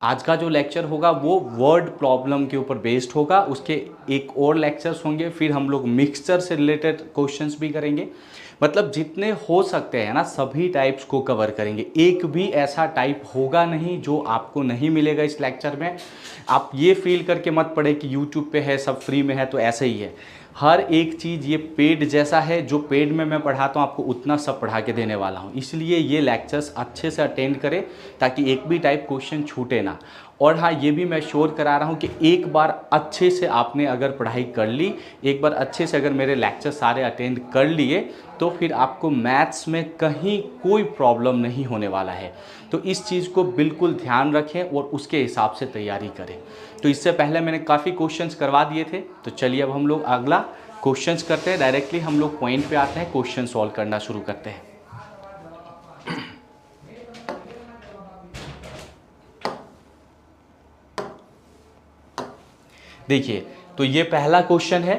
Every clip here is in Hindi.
आज का जो लेक्चर होगा वो वर्ड प्रॉब्लम के ऊपर बेस्ड होगा। उसके एक और लेक्चर्स होंगे, फिर हम लोग मिक्सचर से रिलेटेड क्वेश्चंस भी करेंगे। मतलब जितने हो सकते हैं ना सभी टाइप्स को कवर करेंगे। एक भी ऐसा टाइप होगा नहीं जो आपको नहीं मिलेगा इस लेक्चर में। आप ये फील करके मत पड़े कि यूट्यूब पे है सब फ्री में है तो ऐसे ही है। हर एक चीज़ ये पेड जैसा है, जो पेड में मैं पढ़ाता हूँ आपको उतना सब पढ़ा के देने वाला हूँ। इसलिए ये लेक्चर्स अच्छे से अटेंड करें ताकि एक भी टाइप क्वेश्चन छूटे ना। और हाँ, ये भी मैं श्योर करा रहा हूँ कि एक बार अच्छे से आपने अगर पढ़ाई कर ली, एक बार अच्छे से अगर मेरे लेक्चर सारे अटेंड कर लिए, तो फिर आपको मैथ्स में कहीं कोई प्रॉब्लम नहीं होने वाला है। तो इस चीज़ को बिल्कुल ध्यान रखें और उसके हिसाब से तैयारी करें। तो इससे पहले मैंने काफ़ी क्वेश्चंस करवा दिए थे, तो चलिए अब हम लोग अगला क्वेश्चंस करते हैं। डायरेक्टली हम लोग पॉइंट पे आते हैं, क्वेश्चन सॉल्व करना शुरू करते हैं। देखिए, तो ये पहला क्वेश्चन है,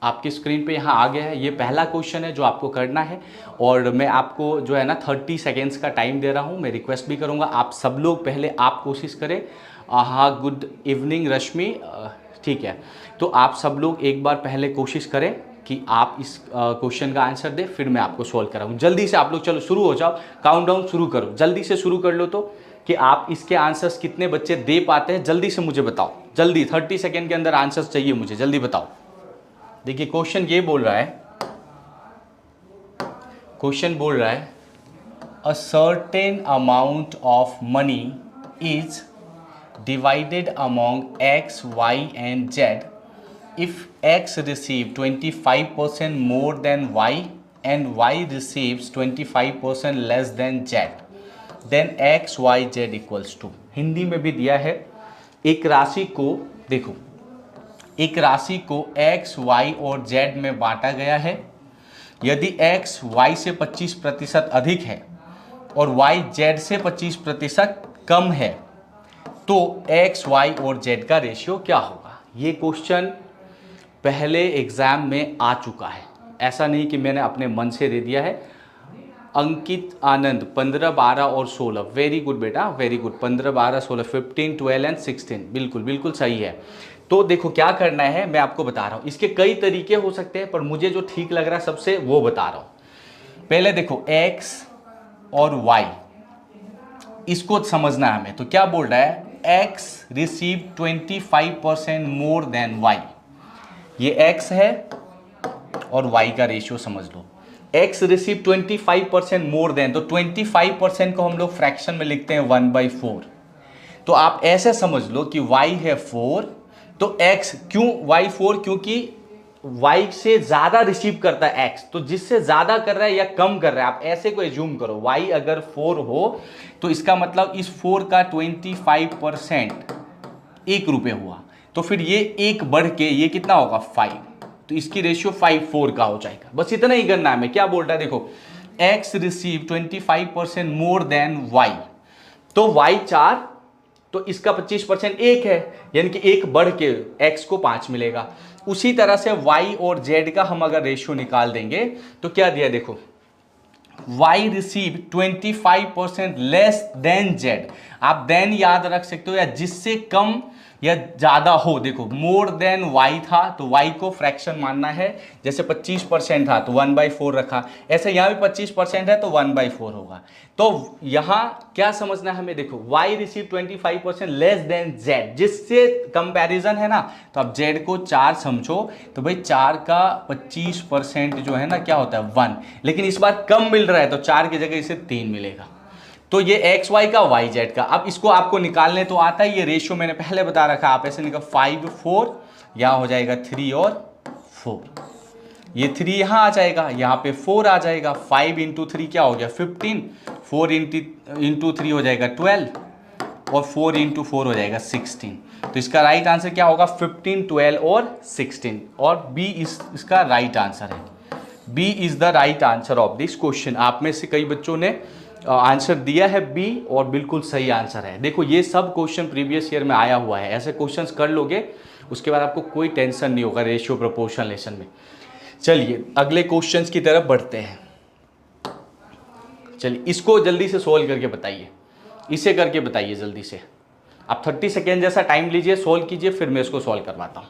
आपकी स्क्रीन पे यहाँ आ गया है। ये पहला क्वेश्चन है जो आपको करना है, और मैं आपको जो है ना 30 सेकेंड्स का टाइम दे रहा हूँ। मैं रिक्वेस्ट भी करूँगा आप सब लोग पहले आप कोशिश करें। हाँ, गुड इवनिंग रश्मि, ठीक है। तो आप सब लोग एक बार पहले कोशिश करें कि आप इस क्वेश्चन का आंसर दें, फिर मैं आपको सॉल्व कराऊँ। जल्दी से आप लोग चलो शुरू हो जाओ, काउंटडाउन शुरू करो, जल्दी से शुरू कर लो। तो कि आप इसके आंसर्स कितने बच्चे दे पाते हैं जल्दी से मुझे बताओ। जल्दी 30 सेकेंड के अंदर आंसर्स चाहिए मुझे, जल्दी बताओ। देखिए क्वेश्चन ये बोल रहा है, a certain amount of money is divided among x, y and z if x receives 25% more than y and y receives 25% less than z, then x, y, z equals to। Hindi में भी दिया है, एक राशि को देखो, एक राशि को x, y और z में बांटा गया है। यदि x y से 25% अधिक है और y z से 25% कम है तो x, y और z का रेशियो क्या होगा। ये क्वेश्चन पहले एग्जाम में आ चुका है, ऐसा नहीं कि मैंने अपने मन से दे दिया है। अंकित आनंद 15, 12 और 16, वेरी गुड बेटा, वेरी गुड। 15, 12, 16, 15, 12 एंड 16, बिल्कुल बिल्कुल सही है। तो देखो क्या करना है, मैं आपको बता रहा हूँ। इसके कई तरीके हो सकते हैं, पर मुझे जो ठीक लग रहा है सबसे वो बता रहा हूँ। पहले देखो x और y, इसको समझना है हमें। तो क्या बोल रहा है, x receive 25% more than y। ये x है और y का रेशियो समझ लो। x रिसीव 25% मोर देन, तो 25% को हम लोग फ्रैक्शन में लिखते हैं 1/4। तो आप ऐसे समझ लो कि y है 4, तो x क्यों y 4, क्योंकि y से ज्यादा रिसीव करता है x, तो जिससे ज्यादा कर रहा है या कम कर रहा है, आप ऐसे को एज्यूम करो। y अगर 4 हो तो इसका मतलब इस 4 का 25% 1 रुपये हुआ, तो फिर ये एक बढ़ के ये कितना होगा 5, तो इसकी रेशियो 5/4 का हो जाएगा। बस इतना ही करना है। मैं क्या बोल रहा है देखो, x receive 25% more than y, तो y 4, तो इसका 25% 1 है, यानी कि 1 बढ़ के x को 5 मिलेगा। उसी तरह से y और z का हम अगर रेशियो निकाल देंगे तो क्या दिया देखो, y receive 25% less than z। आप देन याद रख सकते हो, या जिससे कम या ज्यादा हो। देखो मोर देन y था तो y को फ्रैक्शन मानना है, जैसे 25% था तो 1/4 रखा, ऐसे यहां भी 25% है तो 1/4 होगा। तो यहां क्या समझना है हमें, देखो y receive 25% less than z, जिससे कंपैरिजन है ना, तो अब z को 4 समझो, तो भाई 4 का 25% जो है ना क्या होता है 1, लेकिन इस बार कम मिल रहा है तो 4 की जगह इसे 3 मिलेगा। तो ये एक्स वाई का वाई जेड का। अब इसको आपको निकालने तो आता है, ये रेशियो मैंने पहले बता रखा, आप ऐसे निकाल 5, 4, यहाँ हो जाएगा 3 और 4, ये 3 यहाँ आ जाएगा, यहाँ पे 4 आ जाएगा। 5 इंटू 3 क्या हो गया 15, 4 इंटू 3 हो जाएगा 12, और 4 इंटू 4 हो जाएगा 16। तो इसका राइट आंसर क्या होगा 15, 12 और 16, और बी इसका राइट आंसर है। B is the right answer of this question. आप में से कई बच्चों ने आंसर दिया है बी, और बिल्कुल सही आंसर है। देखो ये सब क्वेश्चन प्रीवियस ईयर में आया हुआ है, ऐसे क्वेश्चंस कर लोगे उसके बाद आपको कोई टेंशन नहीं होगा रेशियो प्रोपोर्शनलेशन में। चलिए अगले क्वेश्चंस की तरफ बढ़ते हैं। चलिए इसको जल्दी से सोल्व करके बताइए, इसे करके बताइए जल्दी से। आप 30 सेकेंड जैसा टाइम लीजिए, सोल्व कीजिए, फिर मैं इसको सॉल्व करवाता हूँ।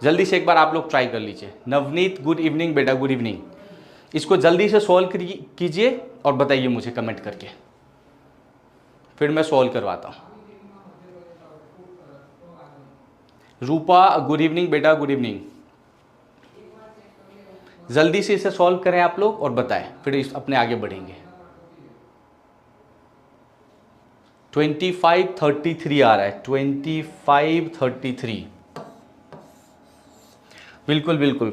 जल्दी से एक बार आप लोग ट्राई कर लीजिए। नवनीत गुड इवनिंग बेटा, गुड इवनिंग। इसको जल्दी से सॉल्व कीजिए और बताइए मुझे कमेंट करके, फिर मैं सॉल्व करवाता हूँ। रूपा गुड इवनिंग बेटा, गुड इवनिंग। जल्दी से इसे सॉल्व करें आप लोग और बताएं, फिर अपने आगे बढ़ेंगे। 2533 आ रहा है, 2533। बिल्कुल बिल्कुल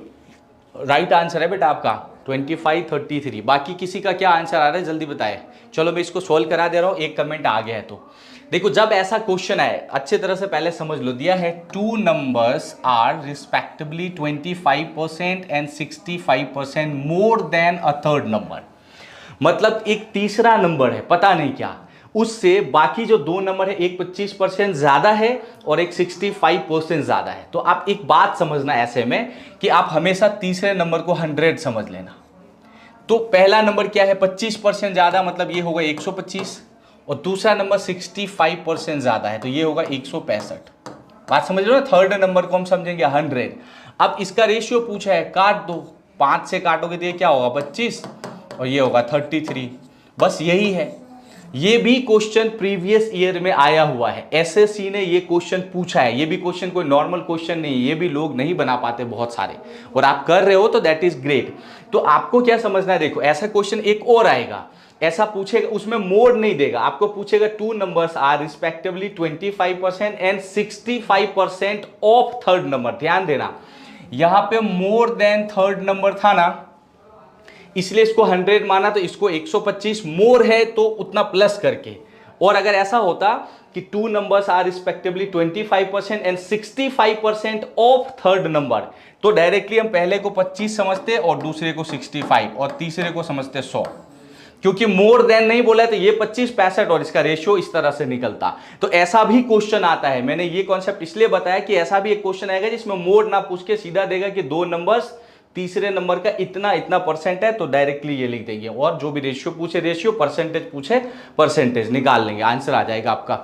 राइट आंसर है बेटा आपका 2533। बाकी किसी का क्या आंसर आ रहा है जल्दी बताए। चलो मैं इसको सॉल्व करा दे रहा हूँ, एक कमेंट आ गया है। तो देखो जब ऐसा क्वेश्चन आए अच्छे तरह से पहले समझ लो। दिया है 2 numbers are respectively 25% and 65% more than a third number. मतलब एक तीसरा नंबर है, पता नहीं क्या, उससे बाकी जो 2 नंबर है, एक 25% ज्यादा है और एक 65% ज्यादा है। तो आप एक बात समझना ऐसे में कि आप हमेशा तीसरे नंबर को 100 समझ लेना। तो पहला नंबर क्या है, 25% ज्यादा, मतलब ये होगा 125, और दूसरा नंबर 65% ज्यादा है तो ये होगा 165। बात समझ लो ना, थर्ड नंबर को हम समझेंगे 100। अब इसका रेशियो पूछा है, काट दो, 5 से काटोगे तो ये क्या होगा 25 और ये होगा 33। बस यही है। ये भी क्वेश्चन प्रीवियस ईयर में आया हुआ है, एसएससी ने ये क्वेश्चन पूछा है। ये भी क्वेश्चन कोई नॉर्मल क्वेश्चन नहीं है, ये भी लोग नहीं बना पाते बहुत सारे, और आप कर रहे हो तो दैट इज ग्रेट। तो आपको क्या समझना है, देखो ऐसा क्वेश्चन एक और आएगा, ऐसा पूछेगा, उसमें मोड नहीं देगा आपको, पूछेगा 2 numbers are respectively 25% and 65% of third number. ध्यान देना, यहां पे मोर देन थर्ड नंबर था ना, इसलिए इसको 100 माना, तो इसको 125 मोर है तो उतना प्लस करके। और अगर ऐसा होता कि 2 numbers are respectively 25% and 65% of third number, तो डायरेक्टली हम पहले को 25 समझते और दूसरे को 65 और तीसरे को समझते 100। क्योंकि मोर देन नहीं बोला है तो ये 25 65 और इसका रेशियो इस तरह से निकलता। तो ऐसा भी क्वेश्चन आता है, मैंने ये कॉन्सेप्ट इसलिए बताया कि ऐसा भी एक क्वेश्चन आएगा जिसमें मोड ना पूछ के सीधा देगा कि 2 नंबर्स तीसरे नंबर का इतना इतना परसेंट है, तो डायरेक्टली ये लिख देंगे, और जो भी रेशियो पूछे रेशियो, परसेंटेज पूछे परसेंटेज, निकाल लेंगे, आंसर आ जाएगा आपका।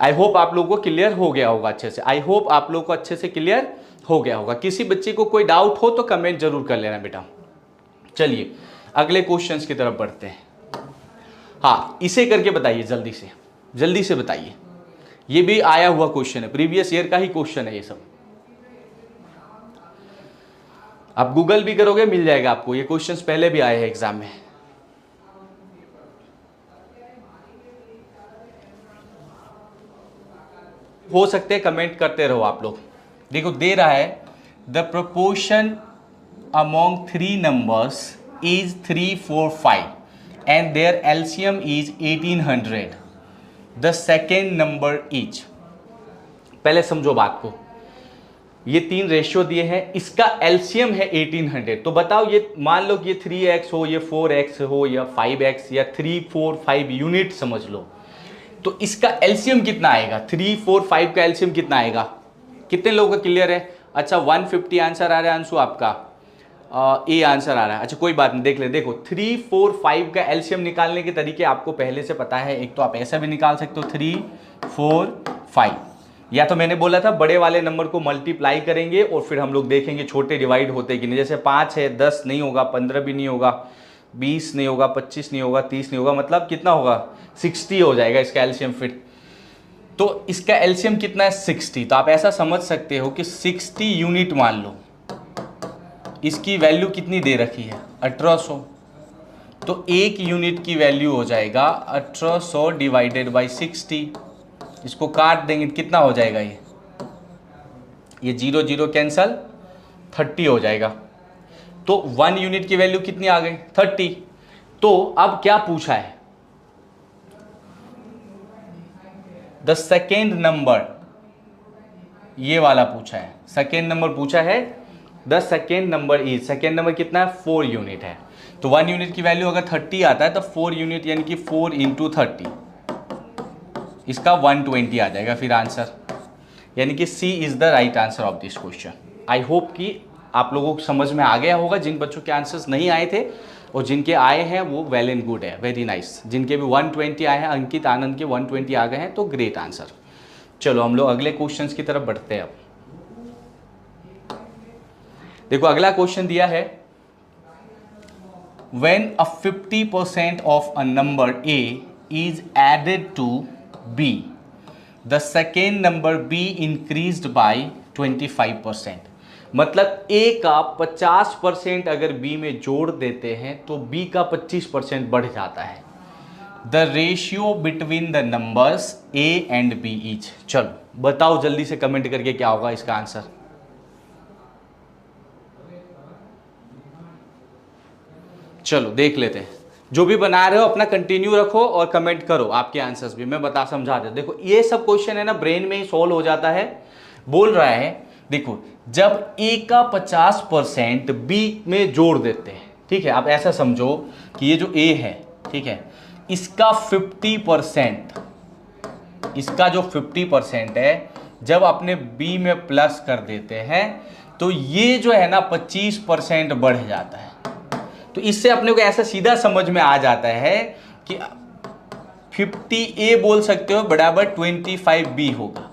आई होप आप लोगों को क्लियर हो गया होगा अच्छे से, आई होप आप लोगों को अच्छे से क्लियर हो गया होगा। किसी बच्चे को कोई डाउट हो तो कमेंट जरूर कर लेना बेटा। चलिए अगले क्वेश्चंस की तरफ बढ़ते हैं। हाँ, इसे करके बताइए जल्दी से बताइए। ये भी आया हुआ क्वेश्चन है, प्रीवियस ईयर का ही क्वेश्चन है ये सब। आप गूगल भी करोगे मिल जाएगा आपको, ये क्वेश्चंस पहले भी आए हैं एग्जाम में। हो सकते हैं कमेंट करते रहो आप लोग। देखो दे रहा है the proportion among 3 numbers is 3 4 5 and their LCM is 1800। The second number is. पहले समझो बात को, ये 3 रेशियो दिए हैं, इसका एलसीएम है 1800। तो बताओ, ये मान लो कि ये 3x हो, ये 4x हो, या 5x, या 3 4 5 यूनिट समझ लो, तो इसका एलसीएम कितना आएगा? 3 4 5 का एलसीएम कितना आएगा? कितने लोगों का क्लियर है? अच्छा 150 आंसर आ रहा है अंशु आपका, ए आंसर आ रहा है। अच्छा कोई बात नहीं, देख ले। देखो 3 4 5 का एलसीएम निकालने के तरीके आपको पहले से पता है। एक तो आप ऐसा भी निकाल सकते हो 3 4 5, या तो मैंने बोला था बड़े वाले नंबर को मल्टीप्लाई करेंगे और फिर हम लोग देखेंगे छोटे डिवाइड होते कि नहीं। जैसे 5 है, 10 नहीं होगा, 15 भी नहीं होगा, 20 नहीं होगा, 25 नहीं होगा, 30 नहीं होगा, मतलब कितना होगा? 60 हो जाएगा इसका एलसीएम फिट। तो इसका एलसीएम कितना है? 60। तो आप ऐसा समझ सकते हो कि 60 यूनिट मान लो, इसकी वैल्यू कितनी दे रखी है? 1800। तो 1 यूनिट की वैल्यू हो जाएगा 1800 डिवाइडेड बाई 60। इसको काट देंगे कितना हो जाएगा? ये 0 0 कैंसल, 30 हो जाएगा। तो 1 यूनिट की वैल्यू कितनी आ गई? 30। तो अब क्या पूछा है? द सेकेंड नंबर, ये वाला पूछा है। सेकेंड नंबर पूछा है, the second number is, second number कितना है? 4 यूनिट है। तो 1 यूनिट की वैल्यू अगर 30 आता है तो 4 यूनिट यानी कि 4 इंटू 30, इसका 120 आ जाएगा फिर आंसर। यानी कि c is the right answer of this question. I hope कि आप लोगों को समझ में आ गया होगा। जिन बच्चों के आंसर्स नहीं आए थे और जिनके आए हैं वो वेल एंड गुड है, वेरी नाइस। जिनके भी 120 आए हैं, अंकित आनंद के 120 आ गए हैं, तो ग्रेट आंसर। चलो हम लोग अगले क्वेश्चंस की तरफ बढ़ते हैं। अब देखो अगला क्वेश्चन दिया है, when a 50% of a number A is added to B, the second number B increased by 25%। मतलब A का 50% अगर B में जोड़ देते हैं तो B का 25% बढ़ जाता है। The ratio between the numbers A and B is. चलो बताओ जल्दी से कमेंट करके क्या होगा इसका आंसर। चलो देख लेते हैं, जो भी बना रहे हो अपना कंटिन्यू रखो और कमेंट करो आपके आंसर्स भी, मैं बता समझा दे। देखो ये सब क्वेश्चन है ना ब्रेन में ही सॉल्व हो जाता है। बोल रहा है देखो जब A का 50% B में जोड़ देते हैं, ठीक है, आप ऐसा समझो कि ये जो A है, ठीक है, इसका 50%, इसका जो 50% है जब अपने B में प्लस कर देते हैं तो ये जो है ना 25% बढ़ जाता है। तो इससे अपने को ऐसा सीधा समझ में आ जाता है कि 50A बोल सकते हो बराबर 25B होगा।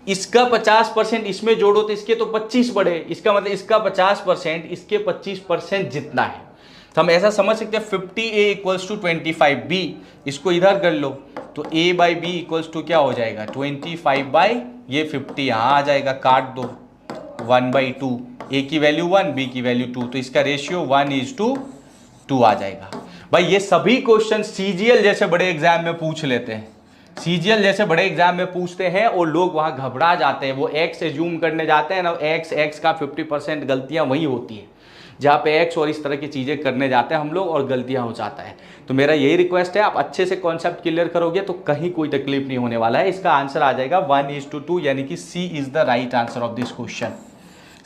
इसका 50% इसमें जोड़ो तो इसके तो 25 बढ़े, इसका मतलब इसका 50% इसके 25% जितना है। तो हम ऐसा समझ सकते हैं 50A इक्वल्स टू 25B, इसको इधर कर लो तो A by B equals to क्या हो जाएगा 25 बाई ये 50 यहाँ आ जाएगा, काट दो 1/2, A की वैल्यू 1 B की वैल्यू 2, तो इसका रेशियो 1:2 आ जाएगा। भाई ये सभी क्वेश्चन CGL जैसे बड़े एग्जाम में पूछ लेते हैं, CGL जैसे बड़े एग्जाम में पूछते हैं और लोग वहां घबरा जाते हैं। वो x एज्यूम करने जाते हैं ना, x का 50% गलतियां वही होती है जहाँ पे x और इस तरह की चीज़ें करने जाते हैं हम लोग और गलतियां हो जाता है। तो मेरा यही रिक्वेस्ट है, आप अच्छे से कॉन्सेप्ट क्लियर करोगे तो कहीं कोई तकलीफ नहीं होने वाला है। इसका आंसर आ जाएगा 1:2, यानी कि C is the right answer of this question.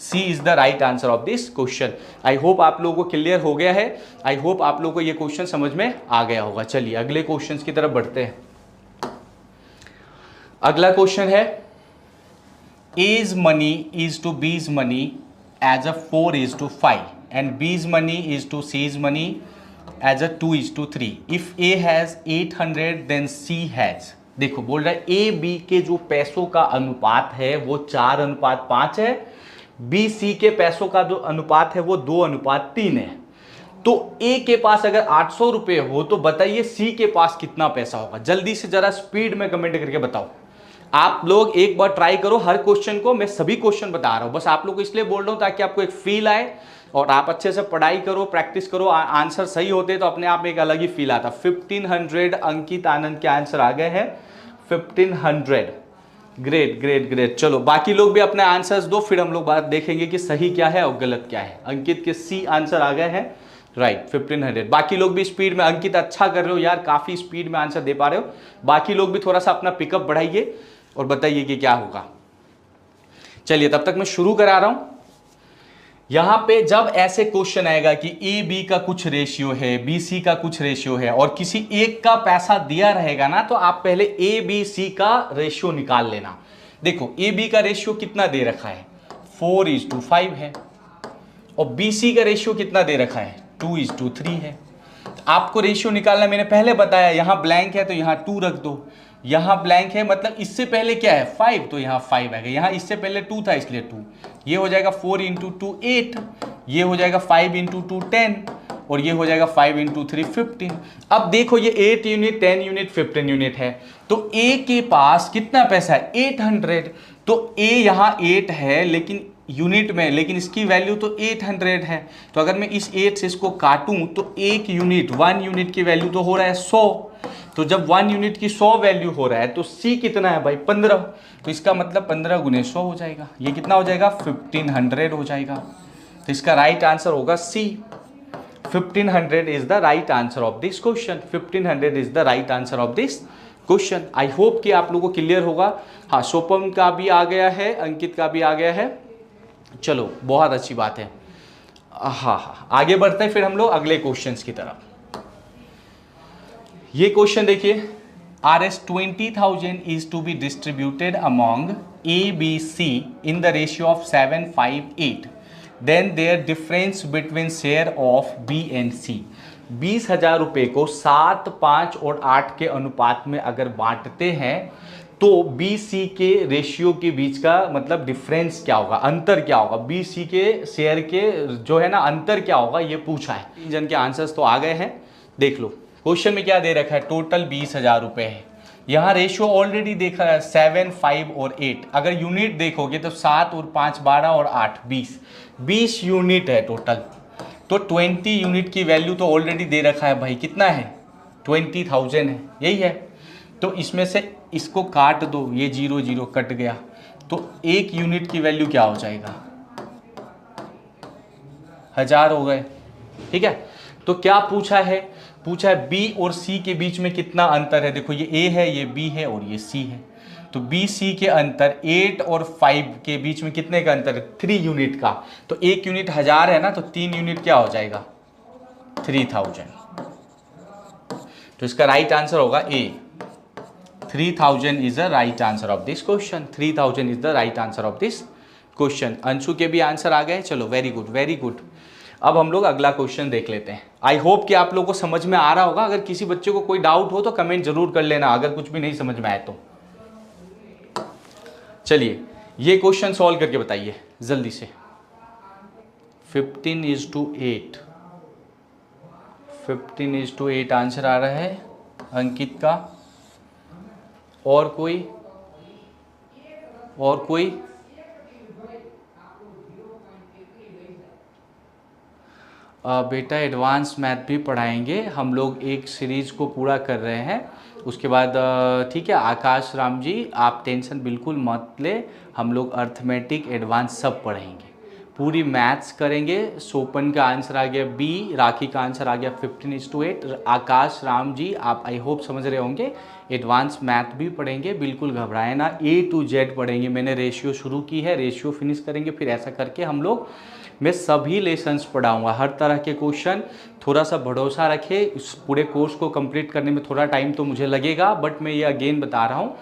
C is the right answer of this question. I hope आप लोगों को क्लियर हो गया है, आई होप आप लोगों को ये क्वेश्चन समझ में आ गया होगा। चलिए अगले क्वेश्चन की तरफ बढ़ते हैं। अगला क्वेश्चन है A's money is to B's money as a 4:5 and B's money is to C's money as a 2:3. If A has 800 then C has, देखो बोल रहा है A B के जो पैसों का अनुपात है वो 4:5 है, B C के पैसों का जो अनुपात है वो 2:3 है। तो A के पास अगर 800 रुपये हो तो बताइए C के पास कितना पैसा होगा। जल्दी से जरा स्पीड में कमेंट करके बताओ। आप लोग एक बार ट्राई करो हर क्वेश्चन को, मैं सभी क्वेश्चन बता रहा हूं, बस आप लोग को इसलिए बोल रहा हूं ताकि आपको एक फील आए और आप अच्छे से पढ़ाई करो, प्रैक्टिस करो। आंसर सही होते तो अपने आप में एक अलग ही फील आता। 1500 अंकित आनंद के आंसर आ गए हैं 1500। Great great great. चलो बाकी लोग भी अपने आंसर्स दो, फिर हम लोग बात देखेंगे कि सही क्या है और गलत क्या है। अंकित के C आंसर आ गए हैं राइट 1500। बाकी लोग भी स्पीड में, अंकित अच्छा कर रहे हो यार, काफ़ी स्पीड में आंसर दे पा रहे हो। बाकी लोग भी थोड़ा सा अपना पिकअप बढ़ाइए और बताइए कि क्या होगा। चलिए तब तक मैं शुरू करा रहा हूं। यहां पे जब ऐसे क्वेश्चन आएगा कि A B का कुछ रेशियो है, B C का कुछ रेशियो है और किसी एक का पैसा दिया रहेगा ना, तो आप पहले A B C का रेशियो निकाल लेना। देखो A B का रेशियो कितना दे रखा है 4:5 है और B C का रेशियो कितना दे रखा है 2:3 है। आपको रेशियो निकालना मैंने पहले बताया, यहां ब्लैंक है तो यहां 2 रख दो, यहां ब्लैंक है मतलब इससे पहले क्या है 5 तो यहां 5 आएगा, यहां इससे पहले 2 था इसलिए 2, ये हो जाएगा 4 × 2 8, ये हो जाएगा 5 × 2 10 और ये हो जाएगा 5 × 3 15। अब देखो ये 8 यूनिट 10 यूनिट 15 यूनिट है तो A के पास कितना पैसा है 800। तो A यहाँ 8 है लेकिन यूनिट में, लेकिन इसकी वैल्यू तो 800 है। तो अगर मैं इस 8 से इसको काटूं तो एक यूनिट 1 यूनिट की वैल्यू तो हो रहा है 100। तो जब 1 यूनिट की 100 वैल्यू हो रहा है तो C कितना है भाई 15। तो इसका मतलब 15 × 100 हो जाएगा, ये कितना हो जाएगा 1500 हो जाएगा। तो इसका राइट आंसर होगा C। 1500 is the right answer of this question. 1500 is the right answer of this question. I hope कि आप लोगों को क्लियर होगा। हाँ सोपम का भी आ गया है, अंकित का भी आ गया है, चलो बहुत अच्छी बात है। हाँ आगे बढ़ते हैं फिर हम लोग अगले क्वेश्चंस की तरफ। ये क्वेश्चन देखिए, Rs 20,000 is to be distributed among A, B, C in the ratio of 7:5:8. Then their difference between share of B and C। 20,000 रुपये को 7, 5 और 8 के अनुपात में अगर बांटते हैं तो बी सी के रेशियो के बीच का मतलब डिफरेंस क्या होगा, अंतर क्या होगा, बी सी के शेयर के जो है ना अंतर क्या होगा, ये पूछा है। 3 जन के आंसर्स तो आ गए हैं, देख लो क्वेश्चन में क्या दे रखा है, टोटल 20,000 रुपये है। यहाँ रेशियो ऑलरेडी देखा है 7, 5 और 8। अगर यूनिट देखोगे तो 7 और 5 12 और 8 20 यूनिट है टोटल। तो 20 यूनिट की वैल्यू तो ऑलरेडी दे रखा है भाई, कितना है 20,000 है, यही है। तो इसमें से इसको काट दो, ये 0 0 कट गया, तो 1 यूनिट की वैल्यू क्या हो जाएगा, 1000 हो गए। ठीक है, तो क्या पूछा है, पूछा है बी और सी के बीच में कितना अंतर है। देखो ये ए है, ये बी है और ये सी है। तो बी सी के अंतर 8 और 5 के बीच में कितने का अंतर है, 3 यूनिट का। तो 1 यूनिट 1000 है ना, तो 3 यूनिट क्या हो जाएगा 3000। तो इसका राइट आंसर होगा ए, 3000 is the right answer of this question. 3000 is the right answer of this question. Anshu के भी आंसर आ गए, चलो वेरी गुड वेरी गुड। अब हम लोग अगला क्वेश्चन देख लेते हैं। आई होप कि आप लोगों को समझ में आ रहा होगा। अगर किसी बच्चे को कोई डाउट हो तो कमेंट जरूर कर लेना, अगर कुछ भी नहीं समझ में आए तो। चलिए ये क्वेश्चन सॉल्व करके बताइए जल्दी से। 15:8, 15:8 आंसर आ रहा है अंकित का। और कोई, और कोई? बेटा एडवांस मैथ भी पढ़ाएंगे हम लोग, एक सीरीज को पूरा कर रहे हैं उसके बाद। ठीक है आकाश राम जी, आप टेंशन बिल्कुल मत ले, हम लोग अर्थमेटिक एडवांस सब पढ़ेंगे, पूरी मैथ्स करेंगे। सोपन का आंसर आ गया बी, राखी का आंसर आ गया 15:8। आकाश राम जी आप आई होप समझ रहे होंगे, एडवांस मैथ भी पढ़ेंगे, बिल्कुल घबराए ना, A to Z पढ़ेंगे। मैंने रेशियो शुरू की है, रेशियो फिनिश करेंगे, फिर ऐसा करके हम लोग, मैं सभी लेसन्स पढ़ाऊंगा, हर तरह के क्वेश्चन। थोड़ा सा भरोसा रखे, इस पूरे कोर्स को कंप्लीट करने में थोड़ा टाइम तो मुझे लगेगा, बट मैं ये अगेन बता रहा हूँ,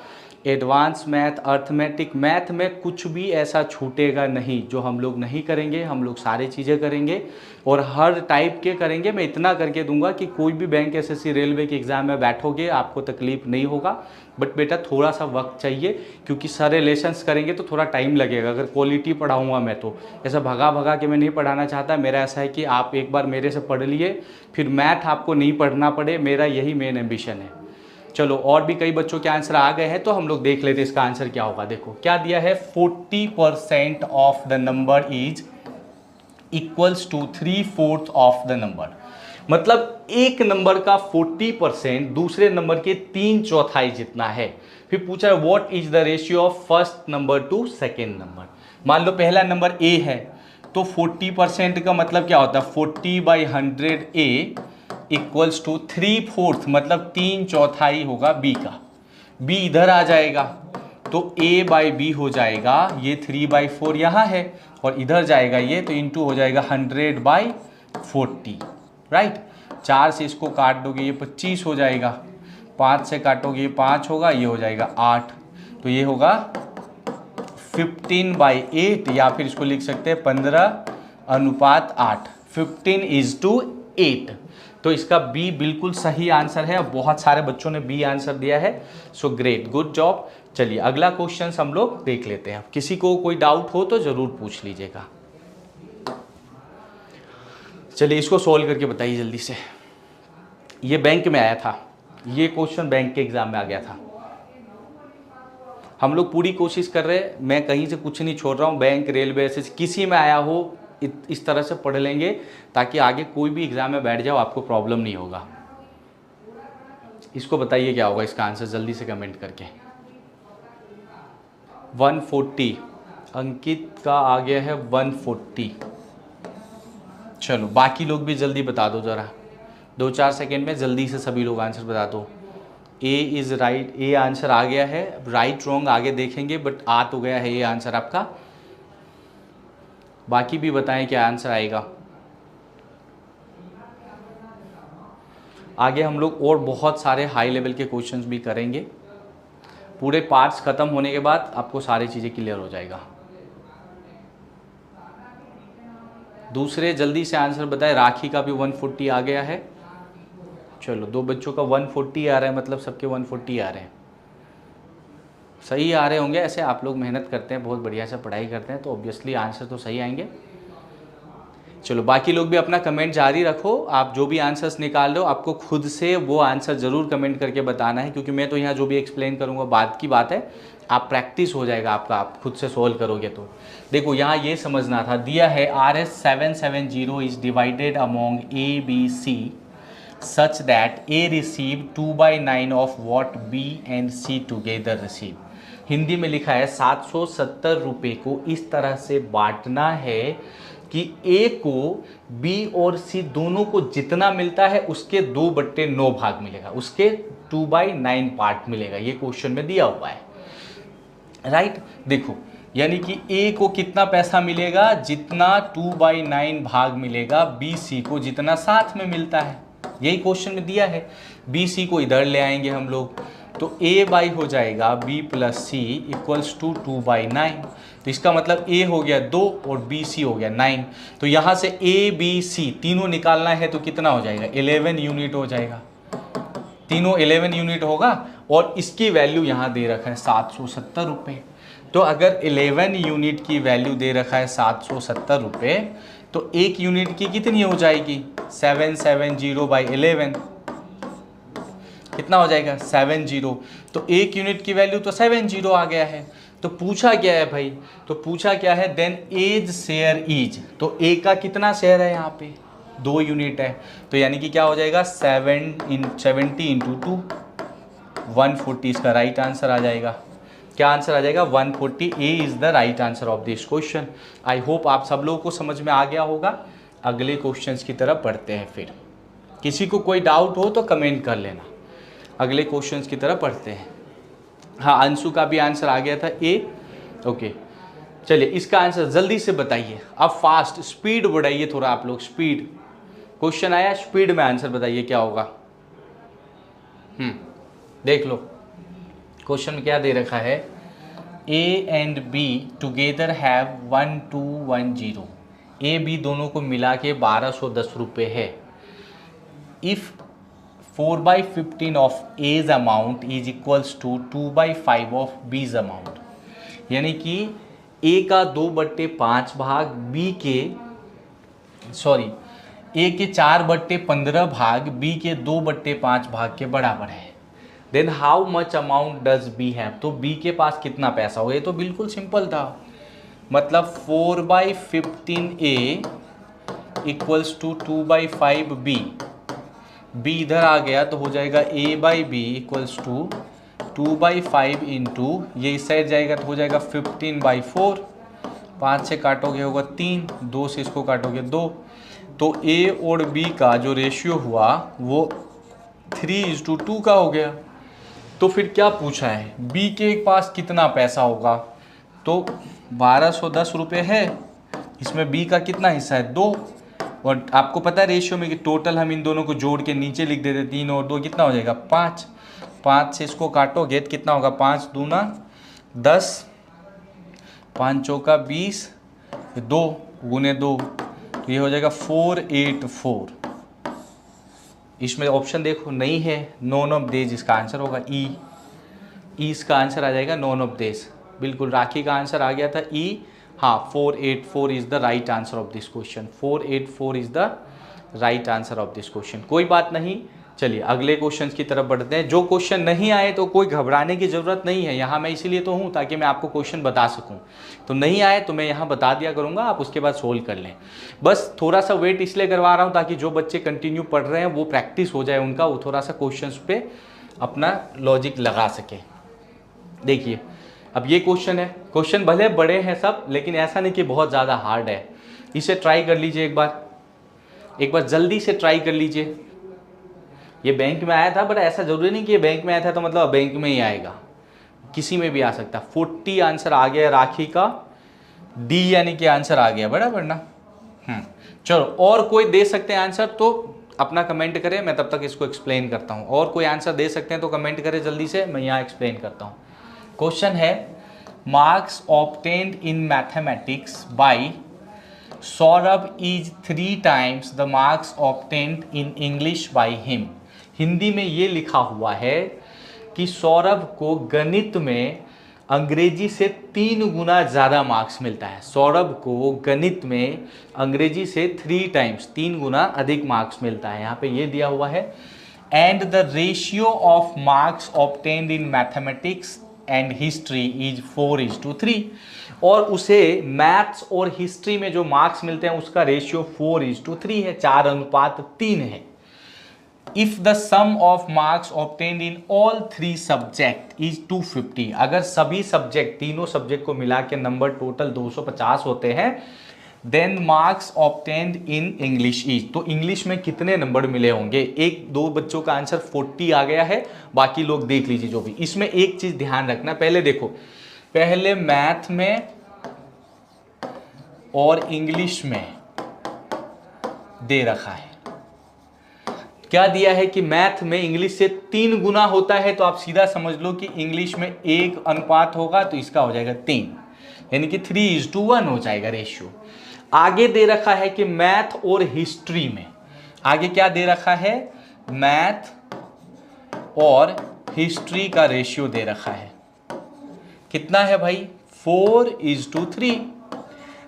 एडवांस मैथ अर्थमेटिक मैथ में कुछ भी ऐसा छूटेगा नहीं जो हम लोग नहीं करेंगे। हम लोग सारी चीज़ें करेंगे और हर टाइप के करेंगे। मैं इतना करके दूंगा कि कोई भी बैंक एसएससी रेलवे के एग्ज़ाम में बैठोगे आपको तकलीफ नहीं होगा। बट बेटा थोड़ा सा वक्त चाहिए, क्योंकि सारे लेसन्स करेंगे तो थोड़ा टाइम लगेगा। अगर क्वालिटी पढ़ाऊँगा मैं तो ऐसा भगा भगा के मैं नहीं पढ़ाना चाहता। मेरा ऐसा है कि आप एक बार मेरे से पढ़ लिए, फिर मैथ आपको नहीं पढ़ना पड़े, मेरा यही मेन एम्बिशन है। चलो और भी कई बच्चों के आंसर आ गए हैं तो हम लोग देख लेते हैं इसका आंसर क्या होगा। देखो क्या दिया है, 40% of the number is equals to 3/4 of the number. मतलब एक नंबर का 40% दूसरे नंबर के 3/4 जितना है। फिर पूछा है what is the ratio of first number two second number. मान लो पहला नंबर ए है तो 40% का मतलब क्या होता है, 40/100 इक्वल्स टू 3/4, मतलब 3/4 होगा बी का। बी इधर आ जाएगा तो A/B हो जाएगा, ये 3/4 यहाँ है और इधर जाएगा ये, तो इंटू हो जाएगा 100/40, राइट। 4 से इसको काट दोगे ये 25 हो जाएगा, 5 से काटोगे ये 5 होगा, ये हो जाएगा 8, तो ये होगा 15/8, या फिर इसको लिख सकते हैं 15:8। 15:8। तो इसका बी बिल्कुल सही आंसर है। बहुत सारे बच्चों ने बी आंसर दिया है, सो ग्रेट, गुड जॉब। चलिए अगला क्वेश्चन हम लोग देख लेते हैं। किसी को कोई डाउट हो तो जरूर पूछ लीजिएगा। चलिए इसको सॉल्व करके बताइए जल्दी से। ये बैंक में आया था, ये क्वेश्चन बैंक के एग्जाम में आ गया था। हम लोग पूरी कोशिश कर रहे हैं, मैं कहीं से कुछ नहीं छोड़ रहा हूँ, बैंक रेलवे से किसी में आया हो इस तरह से पढ़ लेंगे ताकि आगे कोई भी एग्जाम में बैठ जाओ आपको प्रॉब्लम नहीं होगा। इसको बताइए क्या होगा इसका आंसर जल्दी से कमेंट करके। 140, अंकित का आ गया है 140। चलो बाकी लोग भी जल्दी बता दो ज़रा, 2-4 सेकेंड में जल्दी से सभी लोग आंसर बता दो। A is right, a answer आ गया है, राइट रॉन्ग आगे देखेंगे, बट आ तो गया है ये आंसर आपका। बाकी भी बताएं क्या आंसर आएगा। आगे हम लोग और बहुत सारे हाई लेवल के क्वेश्चंस भी करेंगे। पूरे पार्ट्स खत्म होने के बाद आपको सारी चीज़ें क्लियर हो जाएगा। दूसरे जल्दी से आंसर बताएं। राखी का भी 140 आ गया है। चलो 2 बच्चों का 140 आ रहा है, मतलब सबके 140 आ रहे हैं। सही आ रहे होंगे, ऐसे आप लोग मेहनत करते हैं, बहुत बढ़िया से पढ़ाई करते हैं, तो ऑब्वियसली आंसर तो सही आएंगे। चलो बाकी लोग भी अपना कमेंट जारी रखो, आप जो भी आंसर्स निकाल रहे हो आपको खुद से वो आंसर ज़रूर कमेंट करके बताना है, क्योंकि मैं तो यहाँ जो भी एक्सप्लेन करूँगा बाद की बात है, आप प्रैक्टिस हो जाएगा आपका, आप खुद से सोल्व करोगे तो। देखो यहाँ ये समझना था, दिया है RS770 is divided among ABC such that A receive 2/9 of what B and C together receive। Hindi में लिखा है 770 रुपये को इस तरह से बांटना है कि A को B और C दोनों को जितना मिलता है उसके 2/9 भाग मिलेगा, उसके 2/9 पार्ट मिलेगा। ये क्वेश्चन में दिया हुआ है, राइट। देखो यानी कि A को कितना पैसा मिलेगा, जितना 2/9 भाग मिलेगा B C को जितना साथ में मिलता है, यही क्वेश्चन में दिया है। B C को इधर ले आएंगे हम लोग, तो A बाई हो जाएगा B plus C equals to 2/9। तो इसका मतलब A हो गया 2 और B C हो गया 9। तो यहाँ से A B C तीनों निकालना है तो कितना हो जाएगा, 11 यूनिट हो जाएगा, तीनों 11 यूनिट होगा। और इसकी वैल्यू यहाँ दे रखा है 770 रुपये। तो अगर 11 यूनिट की वैल्यू दे रखा है 770 रुपये, तो एक यूनिट की कितनी हो जाएगी, 770/11 कितना हो जाएगा, 70। तो एक यूनिट की वैल्यू तो 70 आ गया है। तो पूछा क्या है भाई, तो पूछा क्या है, देन एज शेयर इज, तो ए का कितना शेयर है यहाँ पे, 2 यूनिट है, तो यानी कि क्या हो जाएगा 70 इंटू 2 140, इसका राइट आंसर आ जाएगा। क्या आंसर आ जाएगा, 140। A is the right answer of this question. I hope आप सब लोगों को समझ में आ गया होगा। अगले क्वेश्चंस की तरफ बढ़ते हैं, फिर किसी को कोई डाउट हो तो कमेंट कर लेना। अगले क्वेश्चंस की तरफ पढ़ते हैं। हाँ, अंशु का भी आंसर आ गया था ए। ओके चलिए इसका आंसर जल्दी से बताइए, अब फास्ट स्पीड बढ़ाइए थोड़ा आप लोग, स्पीड। क्वेश्चन आया, स्पीड में आंसर बताइए क्या होगा। देख लो क्वेश्चन में क्या दे रखा है, A and B together have 1210। A B दोनों को मिला के 1210 रुपये है। If 4/15 of A's amount is equals to 2/5 of B's amount, यानी कि A का 2/5 भाग B के A के 4/15 भाग B के 2/5 भाग के बराबर है। Then how much amount does B have, तो B के पास कितना पैसा होगा। ये तो बिल्कुल सिंपल था, मतलब 4/15 A equals to 2/5 B। B इधर आ गया तो हो जाएगा A/B इक्वल्स टू 2/5 इंटू, ये इस साइड जाएगा तो हो जाएगा 15/4। 5 से काटोगे होगा 3, 2 से इसको काटोगे 2। तो A और B का जो रेशियो हुआ वो 3:2 का हो गया। तो फिर क्या पूछा है, B के पास कितना पैसा होगा, तो 1210 रुपये है, इसमें B का कितना हिस्सा है 2। और आपको पता है रेशियो में कि टोटल हम इन दोनों को जोड़ के नीचे लिख देते, 3 और 2 कितना हो जाएगा 5। 5 से इसको काटोगे तो कितना होगा, 5 दूना 10, 5 चौका 20, 2 गुने 2, तो ये हो जाएगा 484। इसमें ऑप्शन देखो नहीं है, नॉन ऑफ देज इसका आंसर होगा ई। इसका आंसर आ जाएगा नॉन ऑफ देज। बिल्कुल राखी का आंसर आ गया था ई। हाँ 484 is the right answer of this question. 484 is the right answer of this question. कोई बात नहीं, चलिए अगले क्वेश्चन की तरफ बढ़ते हैं। जो क्वेश्चन नहीं आए तो कोई घबराने की ज़रूरत नहीं है, यहाँ मैं इसीलिए तो हूँ ताकि मैं आपको क्वेश्चन बता सकूँ। तो नहीं आए तो मैं यहाँ बता दिया करूँगा, आप उसके बाद सोल्व कर लें। बस थोड़ा सा वेट इसलिए करवा रहा हूँ ताकि जो बच्चे कंटिन्यू पढ़ रहे हैं वो प्रैक्टिस हो जाए उनका, वो थोड़ा सा क्वेश्चन पे अपना लॉजिक लगा सके। देखिए अब ये क्वेश्चन है, क्वेश्चन भले बड़े हैं सब, लेकिन ऐसा नहीं कि बहुत ज़्यादा हार्ड है। इसे ट्राई कर लीजिए एक बार जल्दी से ट्राई कर लीजिए। ये बैंक में आया था, बट ऐसा जरूरी नहीं कि ये बैंक में आया था तो मतलब बैंक में ही आएगा, किसी में भी आ सकता। 40 आंसर आ गया राखी का, डी यानी कि आंसर आ गया बराबर ना। चलो और कोई दे सकते हैं आंसर तो अपना कमेंट करें, मैं तब तक इसको एक्सप्लेन करता हूँ। और कोई आंसर दे सकते हैं तो कमेंट करें जल्दी से, मैं यहाँ एक्सप्लेन करता हूँ। क्वेश्चन है, marks obtained in mathematics bye Saurabh is 3 times the marks obtained in English by him. Hindi में ये लिखा हुआ है कि सौरभ को गणित में अंग्रेजी से 3 गुना ज़्यादा मार्क्स मिलता है। सौरभ को गणित में अंग्रेजी से 3 टाइम्स 3 गुना अधिक मार्क्स मिलता है। यहाँ पे ये दिया हुआ है। And the ratio of marks obtained in mathematics and history is 4:3, और उसे मैथ्स और हिस्ट्री में जो मार्क्स मिलते हैं उसका रेशियो 4:3 है, 4:3 है। If the sum of marks obtained in all 3 subject is 250, अगर सभी सब्जेक्ट, तीनों सब्जेक्ट को मिला के नंबर टोटल 250 होते हैं, then marks obtained in English is, तो इंग्लिश में कितने नंबर मिले होंगे। एक दो बच्चों का आंसर 40 आ गया है, बाकी लोग देख लीजिए जो भी। इसमें एक चीज ध्यान रखना, पहले देखो, पहले मैथ में और इंग्लिश में दे रखा है, क्या दिया है कि मैथ में इंग्लिश से 3 गुना होता है, तो आप सीधा समझ लो कि इंग्लिश में 1 अनुपात होगा, तो इसका हो जाएगा 3, यानी कि 3:1 हो जाएगा रेशियो। आगे दे रखा है कि मैथ और हिस्ट्री में, आगे क्या दे रखा है, मैथ और हिस्ट्री का रेशियो दे रखा है, कितना है भाई, 4:3।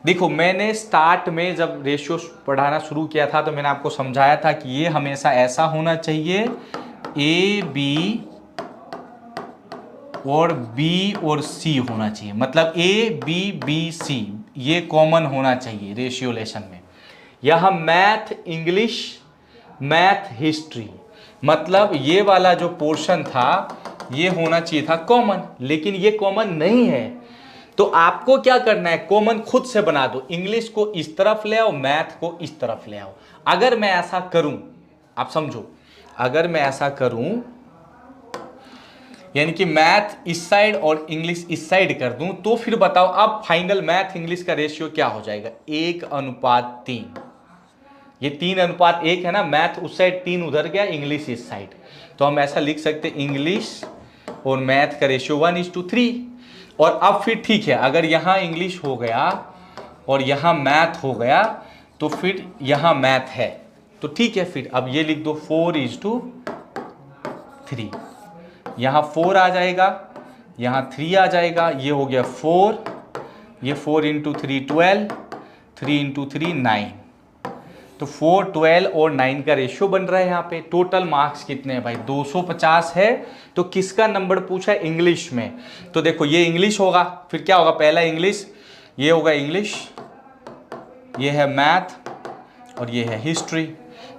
देखो, मैंने स्टार्ट में जब रेशियो पढ़ाना शुरू किया था तो मैंने आपको समझाया था कि ये हमेशा ऐसा होना चाहिए, ए बी और बी और सी होना चाहिए, मतलब ए बी बी सी ये कॉमन होना चाहिए रेशियोलेशन में। यह मैथ इंग्लिश, मैथ हिस्ट्री, मतलब ये वाला जो पोर्शन था ये होना चाहिए था कॉमन, लेकिन ये कॉमन नहीं है। तो आपको क्या करना है, कॉमन खुद से बना दो, इंग्लिश को इस तरफ ले आओ, मैथ को इस तरफ ले आओ। अगर मैं ऐसा करूं, आप समझो, अगर मैं ऐसा करूं, यानी कि मैथ इस साइड और इंग्लिश इस साइड कर दूं, तो फिर बताओ अब फाइनल मैथ इंग्लिश का रेशियो क्या हो जाएगा, 1:3। ये 3:1 है ना, मैथ उस साइड 3 उधर गया, इंग्लिश इस साइड, तो हम ऐसा लिख सकते इंग्लिश और मैथ का रेशियो 1:3। और अब फिर ठीक है, अगर यहाँ इंग्लिश हो गया और यहाँ मैथ हो गया तो फिर यहाँ मैथ है, तो ठीक है, फिर अब ये लिख दो 4:3, यहाँ 4 आ जाएगा, यहाँ 3 आ जाएगा, ये हो गया 4, ये 4 × 3 12, 3 × 3 9, तो 4, 12 और 9 का रेशियो बन रहा है। यहाँ पे टोटल मार्क्स कितने हैं भाई, 250 है। तो किसका नंबर पूछा है, इंग्लिश में, तो देखो ये इंग्लिश होगा, फिर क्या होगा, पहला इंग्लिश, ये होगा इंग्लिश, ये है मैथ और ये है हिस्ट्री।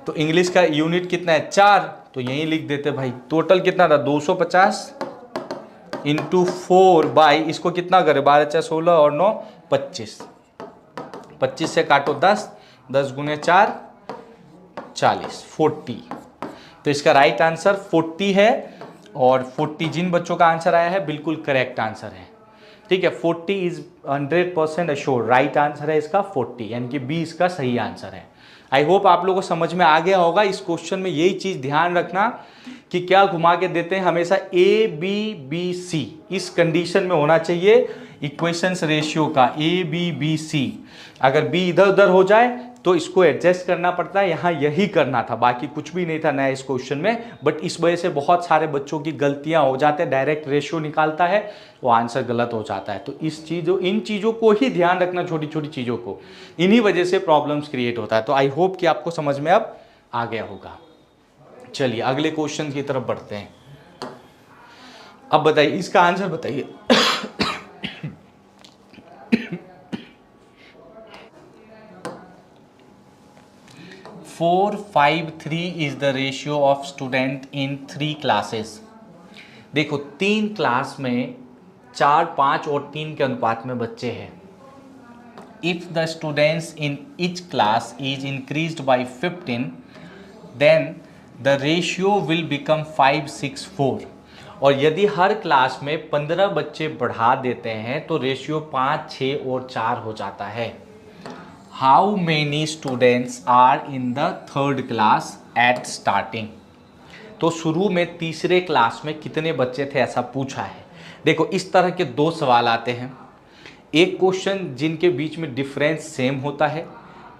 तो इंग्लिश का यूनिट कितना है, 4, तो यहीं लिख देते भाई। टोटल कितना था, 250 × 4 बाई, इसको कितना करे, 12 × 16 और 9 25, 25 से काटो 10, 10 × 4 40, 40। तो इसका राइट आंसर 40 है, और 40 जिन बच्चों का आंसर आया है बिल्कुल करेक्ट आंसर है, ठीक है। 40 इज 100% अश्योर, राइट आंसर है इसका 40, यानी कि बी इसका सही आंसर है। आई होप आप लोगों को समझ में आ गया होगा। इस क्वेश्चन में यही चीज ध्यान रखना कि क्या घुमा के देते हैं, हमेशा ए बी बी सी इस कंडीशन में होना चाहिए इक्वेशंस रेशियो का, ए बी बी सी। अगर बी इधर उधर हो जाए तो इसको एडजस्ट करना पड़ता है, यहाँ यही करना था, बाकी कुछ भी नहीं था नया इस क्वेश्चन में। बट इस वजह से बहुत सारे बच्चों की गलतियां हो जाते हैं, डायरेक्ट रेशियो निकालता है वो आंसर गलत हो जाता है। तो इन चीज़ों को ही ध्यान रखना, छोटी छोटी चीज़ों को, इन्हीं वजह से प्रॉब्लम्स क्रिएट होता है। तो आई होप कि आपको समझ में अब आ गया होगा। चलिए अगले क्वेश्चन की तरफ बढ़ते हैं। अब बताइए, इसका आंसर बताइए। 4:5:3 is the ratio of student in 3 classes. देखो 3 क्लास में 4, 5 और 3 के अनुपात में बच्चे हैं। If the students in each class is increased by 15, then the ratio will become 5:6:4। और यदि हर क्लास में 15 बच्चे बढ़ा देते हैं तो रेशियो 5, 6 और 4 हो जाता है। How many students are in the 3rd class at starting. तो शुरू में तीसरे क्लास में कितने बच्चे थे ऐसा पूछा है। देखो इस तरह के 2 सवाल आते हैं, एक क्वेश्चन जिनके बीच में डिफरेंस सेम होता है,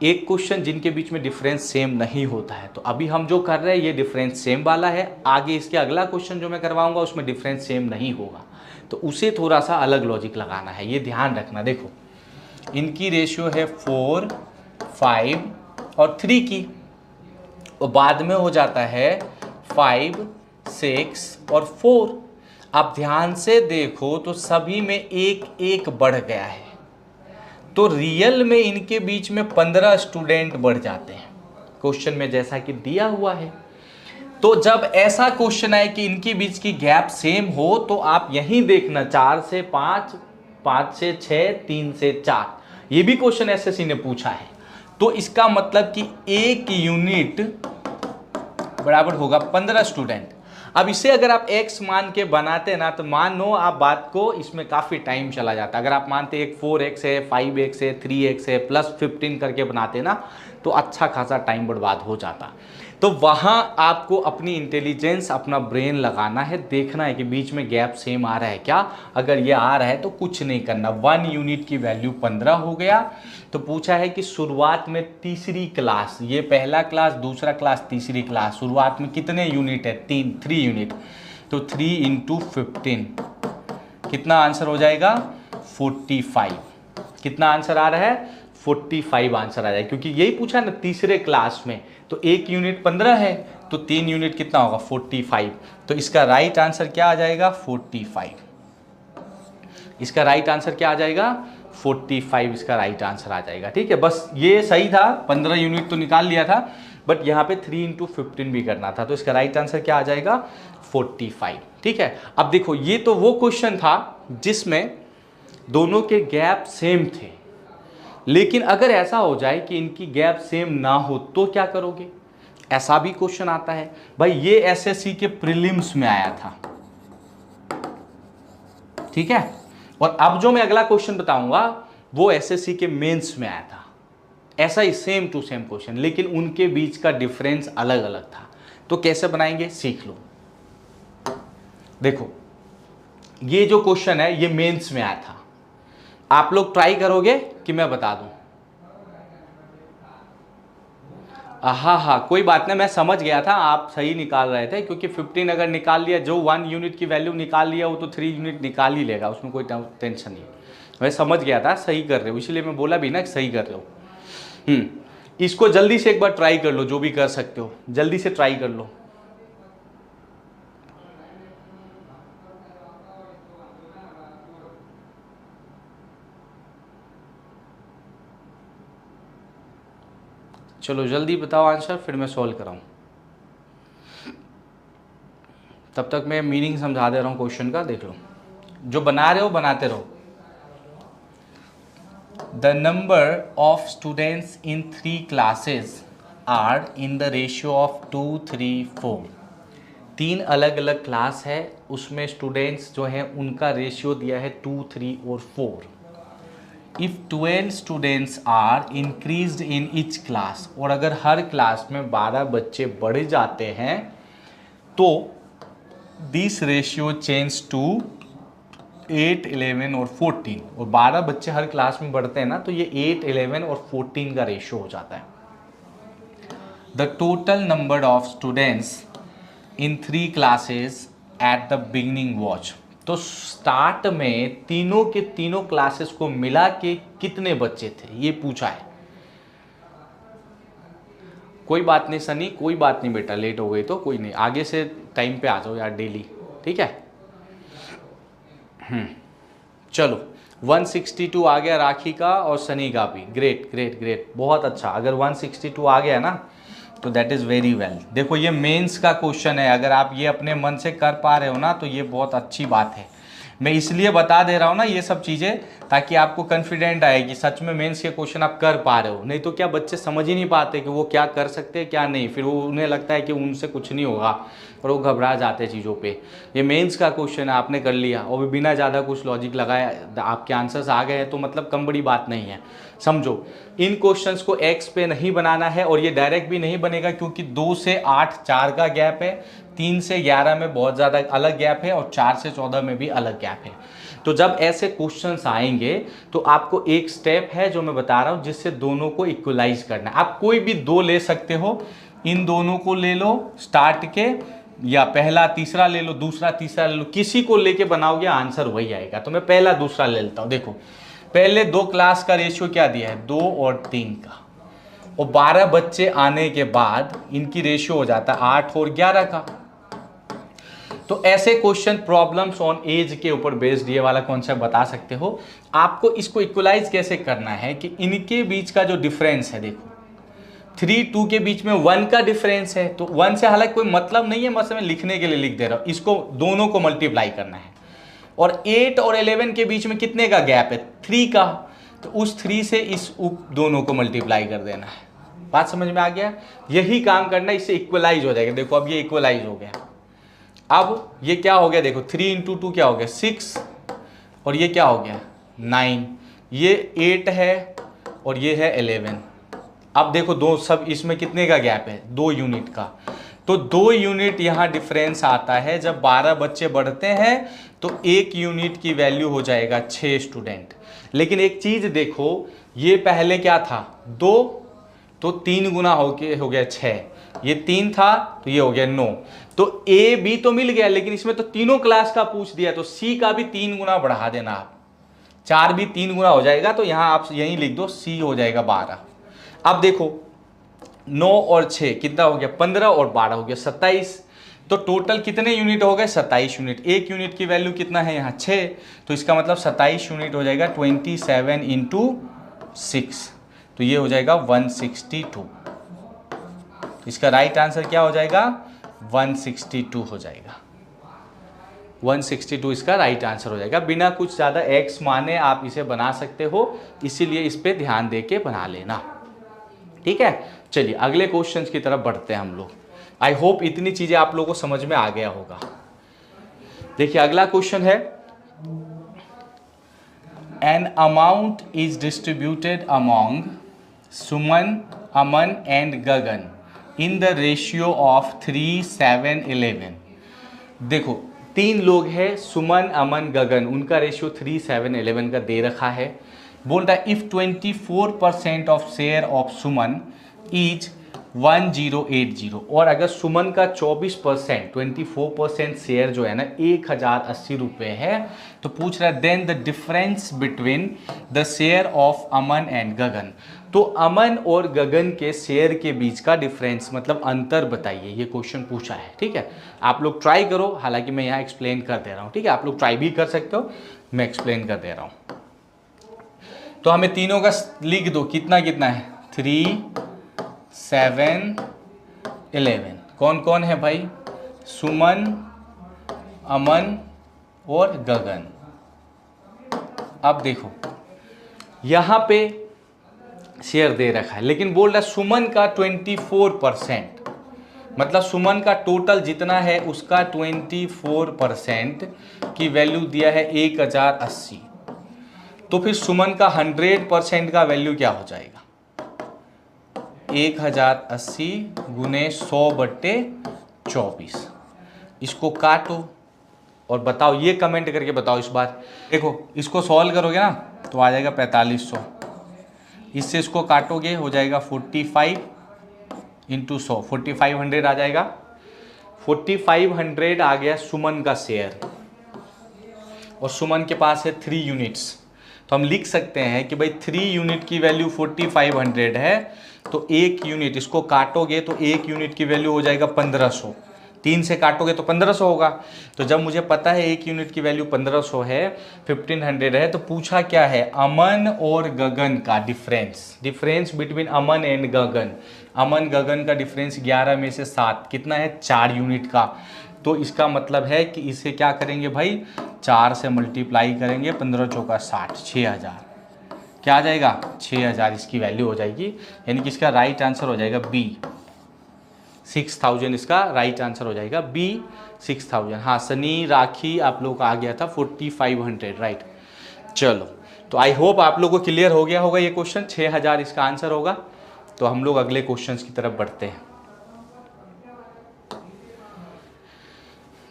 एक क्वेश्चन जिनके बीच में डिफरेंस सेम नहीं होता है। तो अभी हम जो कर रहे हैं ये डिफरेंस सेम वाला है, आगे इसके अगला क्वेश्चन जो मैं करवाऊंगा उसमें डिफरेंस सेम नहीं होगा। तो उसे थोड़ा सा अलग लॉजिक लगाना है, ये ध्यान रखना। देखो इनकी रेशियो है 4, 5 और 3 की, और बाद में हो जाता है 5, 6 और 4। आप ध्यान से देखो तो सभी में एक एक बढ़ गया है, तो रियल में इनके बीच में 15 स्टूडेंट बढ़ जाते हैं, क्वेश्चन में जैसा कि दिया हुआ है। तो जब ऐसा क्वेश्चन आए कि इनके बीच की गैप सेम हो, तो आप यहीं देखना 4 से 5, 5 से 6, 3 से 4, ये भी क्वेश्चन एसएससी ने पूछा है। तो इसका मतलब कि एक यूनिट बराबर होगा 15 स्टूडेंट। अब इसे अगर आप x मान के बनाते ना, तो मान लो आप बात को, इसमें काफ़ी टाइम चला जाता। अगर आप मानते एक 4x है, 5x है, 3x है, प्लस 15 करके बनाते ना, तो अच्छा खासा टाइम बर्बाद हो जाता। तो वहाँ आपको अपनी इंटेलिजेंस, अपना ब्रेन लगाना है, देखना है कि बीच में गैप सेम आ रहा है क्या। अगर ये आ रहा है तो कुछ नहीं करना। 1 यूनिट की वैल्यू 15 हो गया। तो पूछा है कि शुरुआत में तीसरी क्लास, ये पहला क्लास, दूसरा क्लास, तीसरी क्लास, शुरुआत में कितने यूनिट है? 3 यूनिट। तो 3 × 15 कितना आंसर हो जाएगा? 45। कितना आंसर आ रहा है? 45 आंसर आ जाएगा, क्योंकि यही पूछा ना तीसरे क्लास में। तो 1 यूनिट 15 है, तो 3 यूनिट कितना होगा? 45। तो इसका राइट आंसर क्या आ जाएगा? 45। इसका राइट आंसर क्या आ जाएगा? 45 इसका राइट आंसर आ जाएगा। ठीक है, बस ये सही था, 15 यूनिट तो निकाल लिया था, बट यहाँ पे 3 × 15 भी करना था। तो इसका राइट आंसर क्या आ जाएगा? 45। ठीक है, अब देखो ये तो वो क्वेश्चन था जिसमें दोनों के गैप सेम थे, लेकिन अगर ऐसा हो जाए कि इनकी गैप सेम ना हो तो क्या करोगे? ऐसा भी क्वेश्चन आता है भाई। ये एसएससी के प्रीलिम्स में आया था, ठीक है। और अब जो मैं अगला क्वेश्चन बताऊंगा वो एसएससी के मेंस में आया था। ऐसा ही सेम टू सेम क्वेश्चन, लेकिन उनके बीच का डिफरेंस अलग अलग था। तो कैसे बनाएंगे, सीख लो। देखो ये जो क्वेश्चन है ये मेंस में आया था। आप लोग ट्राई करोगे कि मैं बता दूं? हाँ, कोई बात नहीं, मैं समझ गया था आप सही निकाल रहे थे, क्योंकि 15 अगर निकाल लिया, जो 1 यूनिट की वैल्यू निकाल लिया वो तो 3 यूनिट निकाल ही लेगा, उसमें कोई टेंशन नहीं। मैं समझ गया था सही कर रहे हो, इसलिए मैं बोला भी ना कि सही कर रहे हो। इसको जल्दी से एक बार ट्राई कर लो, जो भी कर सकते हो जल्दी से ट्राई कर लो। चलो जल्दी बताओ आंसर, फिर मैं सॉल्व कराऊं। तब तक मैं मीनिंग समझा दे रहा हूं क्वेश्चन का, देख लो। जो बना रहे हो बनाते रहो। The number of students in 3 classes are in the ratio of 2, 3, 4। 3 अलग अलग क्लास है, उसमें स्टूडेंट्स जो हैं उनका रेशियो दिया है 2, 3 और 4। If 12 students are increased in each class, और अगर हर क्लास में 12 बच्चे बढ़ जाते हैं तो दिस रेशियो चेंज टू 8, 11 और 14। और 12 बच्चे हर क्लास में बढ़ते हैं ना, तो ये 8, 11 और 14 का रेशियो हो जाता है। The total number of students in 3 classes at the beginning watch. तो स्टार्ट में तीनों के तीनों क्लासेस को मिला के कितने बच्चे थे, ये पूछा है। कोई बात नहीं सनी, कोई बात नहीं बेटा, लेट हो गई तो कोई नहीं, आगे से टाइम पे आ जाओ यार डेली, ठीक है। चलो 162 आ गया राखी का और सनी का भी। ग्रेट ग्रेट ग्रेट, बहुत अच्छा। अगर 162 आ गया ना तो दैट इज़ वेरी वेल। देखो ये मेंस का क्वेश्चन है, अगर आप ये अपने मन से कर पा रहे हो ना तो ये बहुत अच्छी बात है। मैं इसलिए बता दे रहा हूँ ना ये सब चीज़ें, ताकि आपको कॉन्फिडेंट आए कि सच में मेंस के क्वेश्चन आप कर पा रहे हो। नहीं तो क्या बच्चे समझ ही नहीं पाते कि वो क्या कर सकते हैं क्या नहीं, फिर वो उन्हें लगता है कि उनसे कुछ नहीं होगा और वो घबरा जाते हैं चीज़ों पे। ये मेंस का क्वेश्चन है, आपने कर लिया और भी बिना ज़्यादा कुछ लॉजिक लगाए आपके आंसर्स आ गए हैं, तो मतलब कम बड़ी बात नहीं है। समझो इन क्वेश्चंस को एक्स पे नहीं बनाना है, और ये डायरेक्ट भी नहीं बनेगा क्योंकि 2 से 8 4 का गैप है, 3 से 11 में बहुत ज़्यादा अलग गैप है, और 4 से 14 में भी अलग गैप है। तो जब ऐसे क्वेश्चंस आएंगे तो आपको एक स्टेप है जो मैं बता रहा हूँ, जिससे दोनों को इक्वलाइज करना है। आप कोई भी 2 ले सकते हो, इन दोनों को ले लो स्टार्ट के, या पहला तीसरा ले लो, दूसरा तीसरा ले लो, किसी को लेके बनाओगे आंसर वही आएगा। तो मैं पहला दूसरा ले लेता हूँ। देखो पहले 2 क्लास का रेशियो क्या दिया है, 2 और 3 का, और 12 बच्चे आने के बाद इनकी रेशियो हो जाता है 8 और 11 का। तो ऐसे क्वेश्चन प्रॉब्लम्स ऑन एज के ऊपर बेस्ड ये वाला कॉन्सेप्ट बता सकते हो। आपको इसको इक्वलाइज कैसे करना है कि इनके बीच का जो डिफरेंस है, देखो 3 2 के बीच में 1 का डिफरेंस है, तो 1 से हालांकि कोई मतलब नहीं है, बस मैं लिखने के लिए लिख दे रहा हूँ, इसको दोनों को मल्टीप्लाई करना है। और 8 और 11 के बीच में कितने का गैप है, 3 का, तो उस 3 से इस दोनों को मल्टीप्लाई कर देना है। बात समझ में आ गया? यही काम करना है, इससे इक्वलाइज हो जाएगा। देखो अब ये इक्वलाइज हो गया। अब ये क्या हो गया, देखो 3 इंटू 2 क्या हो गया 6, और ये क्या हो गया 9, ये 8 है और ये है 11। अब देखो दो सब इसमें कितने का गैप है, 2 यूनिट का, तो 2 यूनिट यहाँ डिफरेंस आता है। जब 12 बच्चे बढ़ते हैं तो 1 यूनिट की वैल्यू हो जाएगा 6 स्टूडेंट। लेकिन एक चीज़ देखो, ये पहले क्या था 2, तो 3 गुना हो गया 6, ये 3 था तो ये हो गया 9। तो ए बी तो मिल गया, लेकिन इसमें तो तीनों क्लास का पूछ दिया, तो सी का भी 3 गुना बढ़ा देना आप, 4 भी 3 गुना हो जाएगा, तो यहाँ आप यहीं लिख दो सी हो जाएगा 12। अब देखो 9 और 6 कितना हो गया 15 और 12 हो गया 27। तो टोटल कितने यूनिट हो गए 27 यूनिट। 1 यूनिट की वैल्यू कितना है यहाँ 6, तो इसका मतलब 27 यूनिट हो जाएगा 27 इंटू 6, तो ये हो जाएगा 162। इसका राइट आंसर क्या हो जाएगा 162 हो जाएगा। 162 इसका राइट आंसर हो जाएगा। बिना कुछ ज़्यादा एक्स माने आप इसे बना सकते हो, इसीलिए इस पे ध्यान दे के बना लेना, ठीक है। चलिए अगले क्वेश्चंस की तरफ बढ़ते हैं हम लोग। आई होप इतनी चीज़ें आप लोगों को समझ में आ गया होगा। देखिए अगला क्वेश्चन है, an amount is distributed among Suman, Aman and Gagan in the ratio of 3 7 11। देखो 3 लोग हैं, सुमन अमन गगन, उनका रेशियो 3 7 11 का दे रखा है। बोल रहा है if 24% of share of Suman is 1080, और अगर सुमन का 24% शेयर जो है ना 1080 रुपये है, तो पूछ रहा है then the difference between the share of Aman and Gagan. तो अमन और गगन के शेयर के बीच का डिफरेंस मतलब अंतर बताइए, ये क्वेश्चन पूछा है, ठीक है। आप लोग ट्राई करो, हालांकि मैं यहाँ एक्सप्लेन कर दे रहा हूँ, ठीक है। आप लोग ट्राई भी कर सकते हो, मैं एक्सप्लेन कर दे रहा हूँ। तो हमें तीनों का लिख दो, कितना कितना है 3 7 11। कौन कौन है भाई, सुमन, अमन और गगन। अब देखो यहाँ पे शेयर दे रखा है, लेकिन बोल रहा है सुमन का 24%, मतलब सुमन का टोटल जितना है उसका 24% की वैल्यू दिया है 1080। तो फिर सुमन का 100% का वैल्यू क्या हो जाएगा 1080 गुने 100/24। इसको काटो और बताओ, ये कमेंट करके बताओ इस बार। देखो इसको सॉल्व करोगे ना तो आ जाएगा 4500, इससे इसको काटोगे हो जाएगा 45 इंटू 100, 4500 आ जाएगा। 4500 आ गया सुमन का शेयर, और सुमन के पास है 3 यूनिट्स, तो हम लिख सकते हैं कि भाई 3 यूनिट की वैल्यू 4500 है, तो 1 यूनिट, इसको काटोगे तो 1 यूनिट की वैल्यू हो जाएगा 1500, 3 से काटोगे तो 1500 होगा। तो जब मुझे पता है 1 यूनिट की वैल्यू 1500 है, 1500 है, तो पूछा क्या है अमन और गगन का डिफरेंस बिटवीन अमन एंड गगन। अमन गगन का डिफरेंस 11 में से 7 कितना है 4 यूनिट का। तो इसका मतलब है कि इसे क्या करेंगे भाई 4 से मल्टीप्लाई करेंगे, 15 चौका 60, 6000 क्या आ जाएगा 6000 इसकी वैल्यू हो जाएगी। यानी कि इसका राइट आंसर हो जाएगा बी 6000, इसका राइट आंसर हो जाएगा बी 6000। हाँ सनी राखी आप लोग का आ गया था 4500, राइट। चलो तो आई होप आप लोगों को क्लियर हो गया होगा ये क्वेश्चन, 6000 इसका आंसर होगा। तो हम लोग अगले क्वेश्चन की तरफ बढ़ते हैं।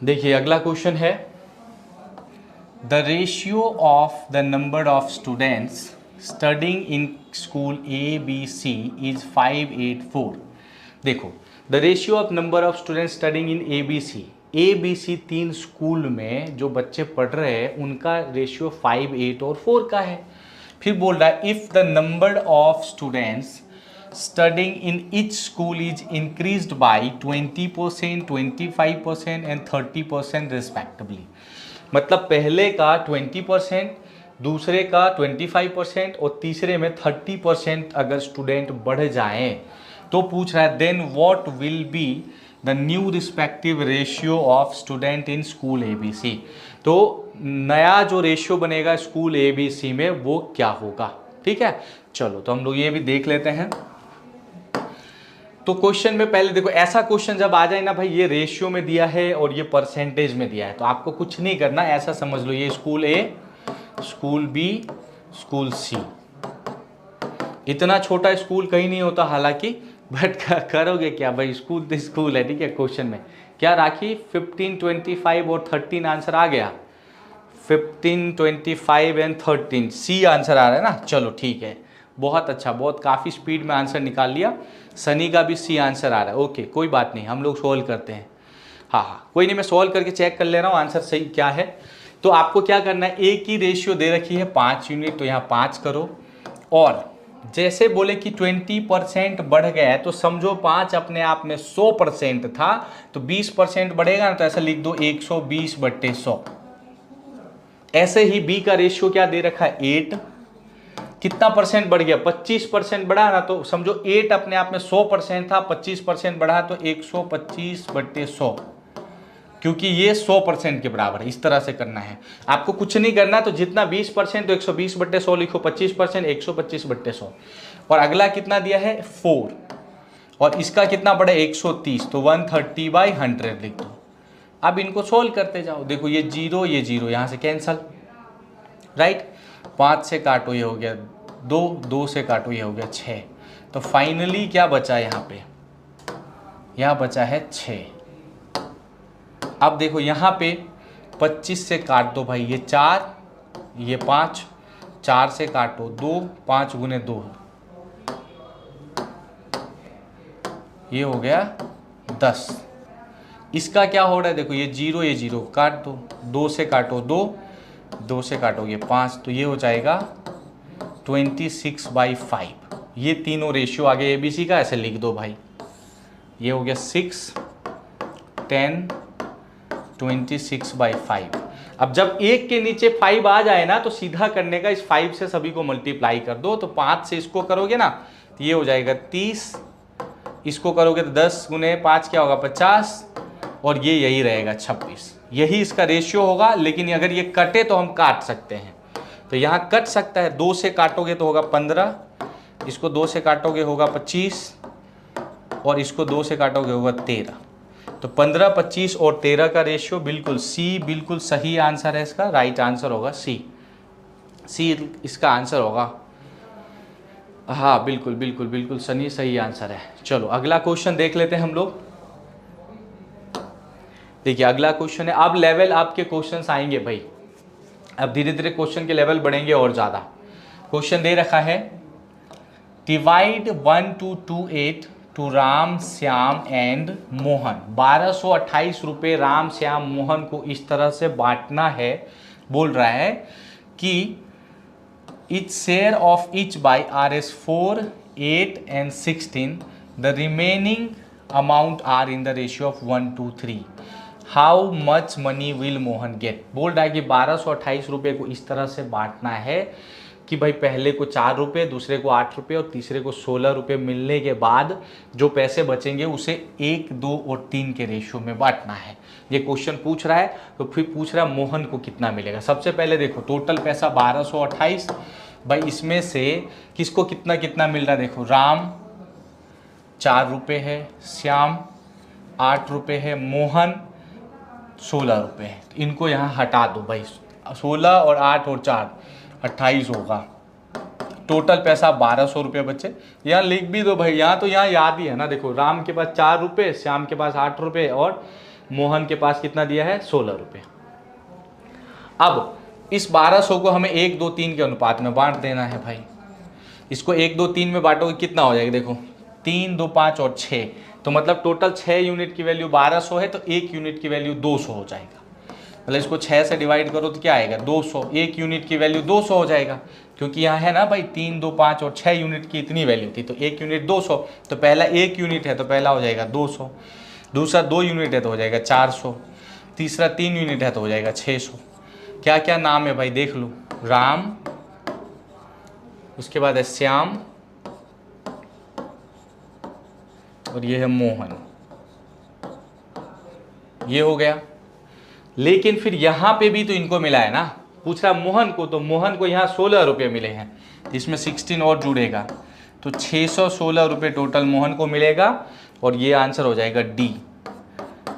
देखिए अगला क्वेश्चन है, the ratio of the number of students studying in school ABC is 584। देखो the ratio of number of student studying in ABC 3 school में जो बच्चे पढ़ रहे हैं उनका रेशियो 5, 8 और 4 का है। फिर बोल रहा है if the number of students studying in each school is increased bye 20%, 25% and 30% respectively. मतलब पहले का 20%, दूसरे का 25% और तीसरे में 30% अगर स्टूडेंट बढ़ जाएं तो पूछ रहा है then what will be the new respective ratio of student in school ABC। तो नया जो रेशियो बनेगा स्कूल ABC में वो क्या होगा। ठीक है, चलो तो हम लोग ये भी देख लेते हैं। तो क्वेश्चन में पहले देखो, ऐसा क्वेश्चन जब आ जाए ना भाई, ये रेशियो में दिया है और ये परसेंटेज में दिया है, तो आपको कुछ नहीं करना, ऐसा समझ लो ये school A, school B, school C। इतना छोटा स्कूल कहीं नहीं होता हालांकि, बट करोगे क्या भाई, स्कूल तो स्कूल है। ठीक है, क्वेश्चन में क्या राखी 15, 25 और 13 आंसर आ गया। 15, 25 एंड 13 C आंसर आ रहा है ना। चलो ठीक है, बहुत अच्छा, बहुत काफ़ी स्पीड में आंसर निकाल लिया। सनी का भी C आंसर आ रहा है। ओके कोई बात नहीं, हम लोग सोल्व करते हैं। हाँ कोई नहीं, मैं सोल्व करके चेक कर ले रहा हूँ आंसर सही क्या है। तो आपको क्या करना है, A की रेशियो दे रखी है 5 यूनिट, तो यहाँ 5 करो। और जैसे बोले कि 20% बढ़ गया है तो समझो 5 अपने आप में 100% था, तो 20% बढ़ेगा ना, तो ऐसा लिख दो 120/100। ऐसे ही B का रेशियो क्या दे रखा है 8, कितना परसेंट बढ़ गया 25% बढ़ा ना, तो समझो 8 अपने आप में 100% था, 25% बढ़ा तो 125/100, क्योंकि ये 100% के बराबर है। इस तरह से करना है, आपको कुछ नहीं करना। तो जितना 20% तो 120/100 लिखो, 25% 125/100। और अगला कितना दिया है 4, और इसका कितना पड़ा 130, तो 130/100 लिख दो। अब इनको सोल्व करते जाओ। देखो ये 0 ये 0 यहाँ से कैंसल, राइट। 5 से काटो ये हो गया 2, 2 से काटो ये हो गया 6। तो फाइनली क्या बचा यहाँ पे, यहाँ बचा है 6। अब देखो यहाँ पे 25 से काट दो भाई, ये 4 ये 5, 4 से काटो 2, 5 गुने 2 ये हो गया 10। इसका क्या हो रहा है देखो, ये 0 ये 0 काट दो, 2 से काटो 2, 2 से काटोगे 5, तो ये हो जाएगा 26/5। ये तीनों रेशियो आगे ABC का, ऐसे लिख दो भाई। ये हो गया 6, 10, 26/5। अब जब 1 के नीचे 5 आ जाए ना, तो सीधा करने का, इस 5 से सभी को मल्टीप्लाई कर दो। तो 5 से इसको करोगे ना, तो ये हो जाएगा 30, इसको करोगे तो 10 गुने 5 क्या होगा 50, और ये यही रहेगा 26। यही इसका रेशियो होगा। लेकिन अगर ये कटे तो हम काट सकते हैं, तो यहाँ कट सकता है। 2 से काटोगे तो होगा 15, इसको 2 से काटोगे होगा 25, और इसको 2 से काटोगे होगा 13। तो 15, 25 और 13 का रेशियो बिल्कुल C, बिल्कुल सही आंसर है इसका। राइट आंसर होगा C इसका आंसर होगा। हाँ बिल्कुल बिल्कुल बिल्कुल सनी सही आंसर है। चलो अगला क्वेश्चन देख लेते हैं हम लोग। देखिए अगला क्वेश्चन है, अब लेवल आपके क्वेश्चंस आएंगे भाई, अब धीरे धीरे क्वेश्चन के लेवल बढ़ेंगे और ज़्यादा। क्वेश्चन दे रखा है, divide 1 to 28 to Ram Shyam and Mohan. 1228 रुपये राम श्याम मोहन को इस तरह से बांटना है। बोल रहा है कि each share of each by Rs 4, 8 and 16. The remaining amount are in the ratio of 1 to 3. How much money will Mohan get? बोल रहा है कि 1228 रुपये को इस तरह से बांटना है कि भाई पहले को 4 रुपये, दूसरे को 8 रुपये और तीसरे को 16 रुपये मिलने के बाद जो पैसे बचेंगे उसे 1, 2 और 3 के रेशियो में बांटना है। ये क्वेश्चन पूछ रहा है, तो फिर पूछ रहा है मोहन को कितना मिलेगा। सबसे पहले देखो टोटल पैसा 1228, भाई इसमें से किसको कितना कितना मिल रहा है देखो, राम 4 रुपये है, श्याम 8 रुपये है, मोहन 16 रुपये है। तो इनको यहाँ हटा दो भाई, 16 और 8 और 4 28 होगा। टोटल पैसा 1200 रुपये बचे। यहाँ लिख भी दो भाई, यहाँ तो यहाँ याद ही है ना। देखो राम के पास 4 रुपये, श्याम के पास 8 रुपये और मोहन के पास कितना दिया है 16 रुपये। अब इस 1200 को हमें 1, 2, 3 के अनुपात में बांट देना है भाई। इसको 1, 2, 3 में बांटोगे कितना हो जाएगा देखो, 3, 2, 5 और 6। तो मतलब टोटल 6 यूनिट की वैल्यू 1200 है, तो 1 यूनिट की वैल्यू 200 हो जाएगा। मतलब इसको 6 से डिवाइड करो तो क्या आएगा 200, 1 यूनिट की वैल्यू 200 हो जाएगा, क्योंकि यहाँ है ना भाई 3, 2, 5 और 6 यूनिट की इतनी वैल्यू थी, तो 1 यूनिट 200, तो पहला 1 यूनिट है तो पहला हो जाएगा 200, दूसरा 2 यूनिट है तो हो जाएगा 400, तीसरा 3 यूनिट है तो हो जाएगा 600। क्या क्या नाम है भाई देख लो, राम, उसके बाद है श्याम, और ये है मोहन, ये हो गया। लेकिन फिर यहां पे भी तो इनको मिला है ना, पूछ रहा मोहन को, तो मोहन को यहाँ 16 रुपये मिले हैं, इसमें 16 और जुड़ेगा, तो 616 रुपये टोटल मोहन को मिलेगा, और ये आंसर हो जाएगा डी,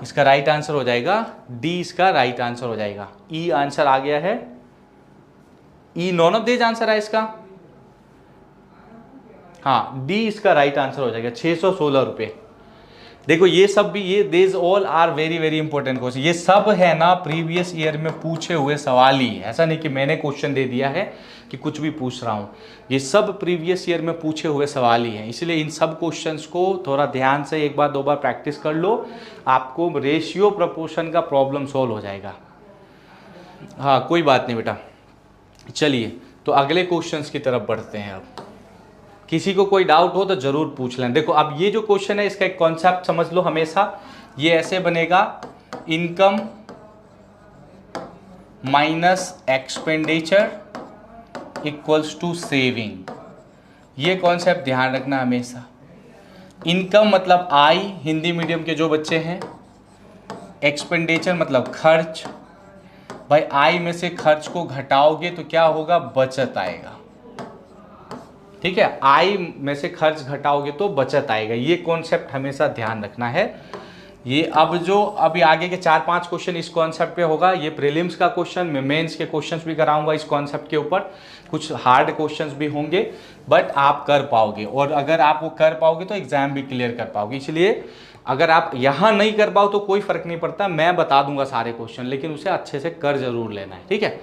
इसका राइट आंसर हो जाएगा डी, इसका राइट आंसर हो जाएगा। ई आंसर आ गया है, ई नॉन ऑफ दिस आंसर है इसका, हाँ डी इसका राइट आंसर हो जाएगा 616 रुपये। देखो ये सब भी, ये this all are very very important question, ये सब है ना प्रीवियस ईयर में पूछे हुए सवाल ही है, ऐसा नहीं कि मैंने क्वेश्चन दे दिया है कि कुछ भी पूछ रहा हूँ, ये सब प्रीवियस ईयर में पूछे हुए सवाल ही हैं। इसलिए इन सब क्वेश्चंस को थोड़ा ध्यान से एक बार दो बार प्रैक्टिस कर लो, आपको रेशियो प्रपोर्शन का प्रॉब्लम सॉल्व हो जाएगा। हाँ कोई बात नहीं बेटा, चलिए तो अगले क्वेश्चंस की तरफ बढ़ते हैं। अब किसी को कोई डाउट हो तो जरूर पूछ लें। देखो अब ये जो क्वेश्चन है इसका एक कॉन्सेप्ट समझ लो हमेशा, ये ऐसे बनेगा, income minus expenditure equals to saving, ये कॉन्सेप्ट ध्यान रखना हमेशा। इनकम मतलब आय, हिंदी मीडियम के जो बच्चे हैं, एक्सपेंडिचर मतलब खर्च, भाई आय में से खर्च को घटाओगे तो क्या होगा, बचत आएगा, ठीक है, आय में से खर्च घटाओगे तो बचत आएगा, ये कॉन्सेप्ट हमेशा ध्यान रखना है। ये अब जो अभी आगे के 4-5 क्वेश्चन इस कॉन्सेप्ट पे होगा, ये प्रीलिम्स का क्वेश्चन, मैं मेंस के क्वेश्चंस भी कराऊंगा इस कॉन्सेप्ट के ऊपर, कुछ हार्ड क्वेश्चंस भी होंगे, बट आप कर पाओगे, और अगर आप वो कर पाओगे तो एग्जाम भी क्लियर कर पाओगे। इसलिए अगर आप यहाँ नहीं कर पाओ तो कोई फर्क नहीं पड़ता, मैं बता दूंगा सारे क्वेश्चन, लेकिन उसे अच्छे से कर जरूर लेना है, ठीक है।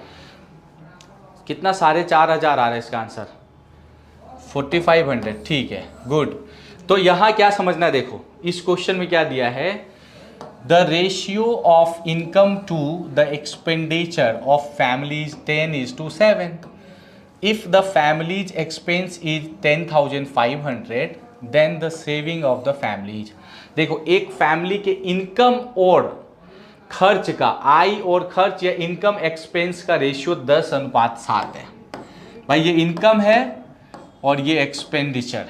कितना, 4500 आ रहा है इसका आंसर, 4500, ठीक है, गुड। तो यहाँ क्या समझना है, देखो इस क्वेश्चन में क्या दिया है, the ratio of income to the expenditure of families 10:7। If the families expense is 10,500 then the saving of the families. देखो एक फैमिली के इनकम और खर्च का, आय और खर्च या इनकम एक्सपेंस का रेशियो 10:7 है। भाई ये इनकम है और ये एक्सपेंडिचर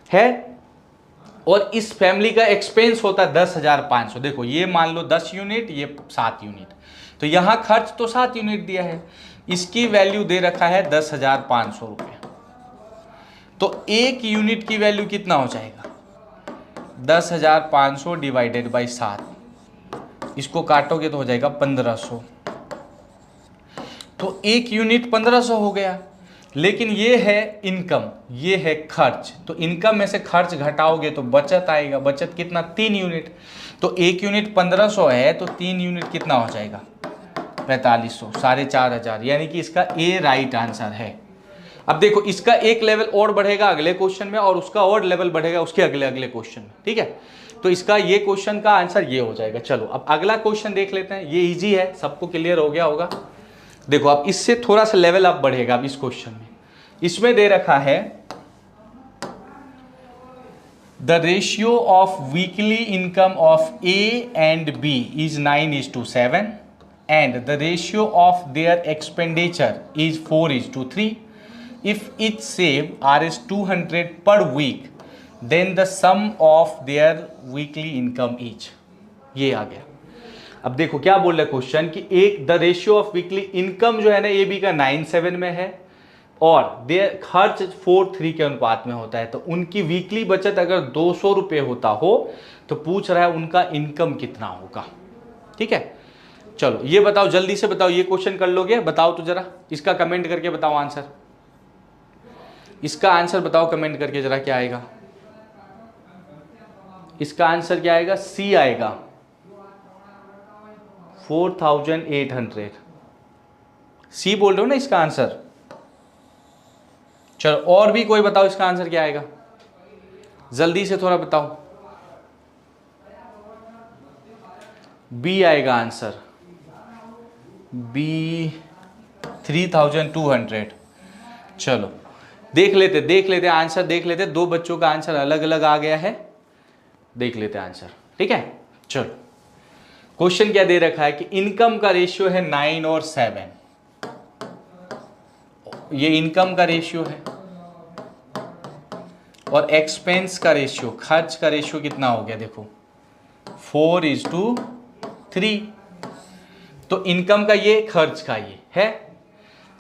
है, और इस फैमिली का एक्सपेंस होता है 10,500। देखो ये मान लो 10 यूनिट, ये 7 यूनिट, तो यहाँ खर्च तो 7 यूनिट दिया है, इसकी वैल्यू दे रखा है 10,500 रुपये, तो 1 यूनिट की वैल्यू कितना हो जाएगा, 10,500 डिवाइडेड बाई 7, इसको काटोगे तो हो जाएगा 1500, तो 1 यूनिट 1500 हो गया। लेकिन ये है इनकम, ये है खर्च, तो इनकम में से खर्च घटाओगे तो बचत आएगा, बचत कितना, 3 यूनिट, तो 1 यूनिट 1500 है, तो 3 यूनिट कितना हो जाएगा, 4500, 4500, यानी कि इसका ए राइट आंसर है। अब देखो इसका एक लेवल और बढ़ेगा अगले क्वेश्चन में, और उसका और लेवल बढ़ेगा उसके अगले अगले क्वेश्चन में, ठीक है। तो इसका ये क्वेश्चन का आंसर ये हो जाएगा। चलो अब अगला क्वेश्चन देख लेते हैं, ये इजी है, सबको क्लियर हो गया होगा। देखो अब इससे थोड़ा सा लेवल अप बढ़ेगा। अब इस क्वेश्चन में इसमें दे रखा है, the ratio of weekly income of A and B is 9:7 and the ratio of their expenditure is 4:3। If each save Rs200 per week then the sum of their weekly income is. ये आ गया। अब देखो क्या बोल रहा है क्वेश्चन कि एक the ratio of weekly income जो है ना ए बी का 9:7 में है, और देयर खर्च 4:3 के अनुपात में होता है, तो उनकी वीकली बचत अगर 200 रुपये होता हो तो पूछ रहा है उनका इनकम कितना होगा, ठीक है। चलो ये बताओ, जल्दी से बताओ, ये क्वेश्चन कर लोगे, बताओ तो जरा, इसका कमेंट करके बताओ आंसर, इसका आंसर बताओ कमेंट करके जरा, क्या आएगा इसका आंसर, क्या आएगा, सी आएगा 4,800, सी बोल रहे हो ना इसका आंसर। चलो और भी कोई बताओ इसका आंसर क्या आएगा, जल्दी से थोड़ा बताओ। बी आएगा आंसर, बी 3200। चलो देख लेते आंसर, देख लेते। दो बच्चों का आंसर अलग अलग आ गया है, देख लेते आंसर, ठीक है। चलो क्वेश्चन क्या दे रखा है कि इनकम का रेशियो है 9 और 7, ये इनकम का रेशियो है, और एक्सपेंस का रेशियो, खर्च का रेशियो कितना हो गया देखो 4:3। तो इनकम का ये, खर्च का ये है,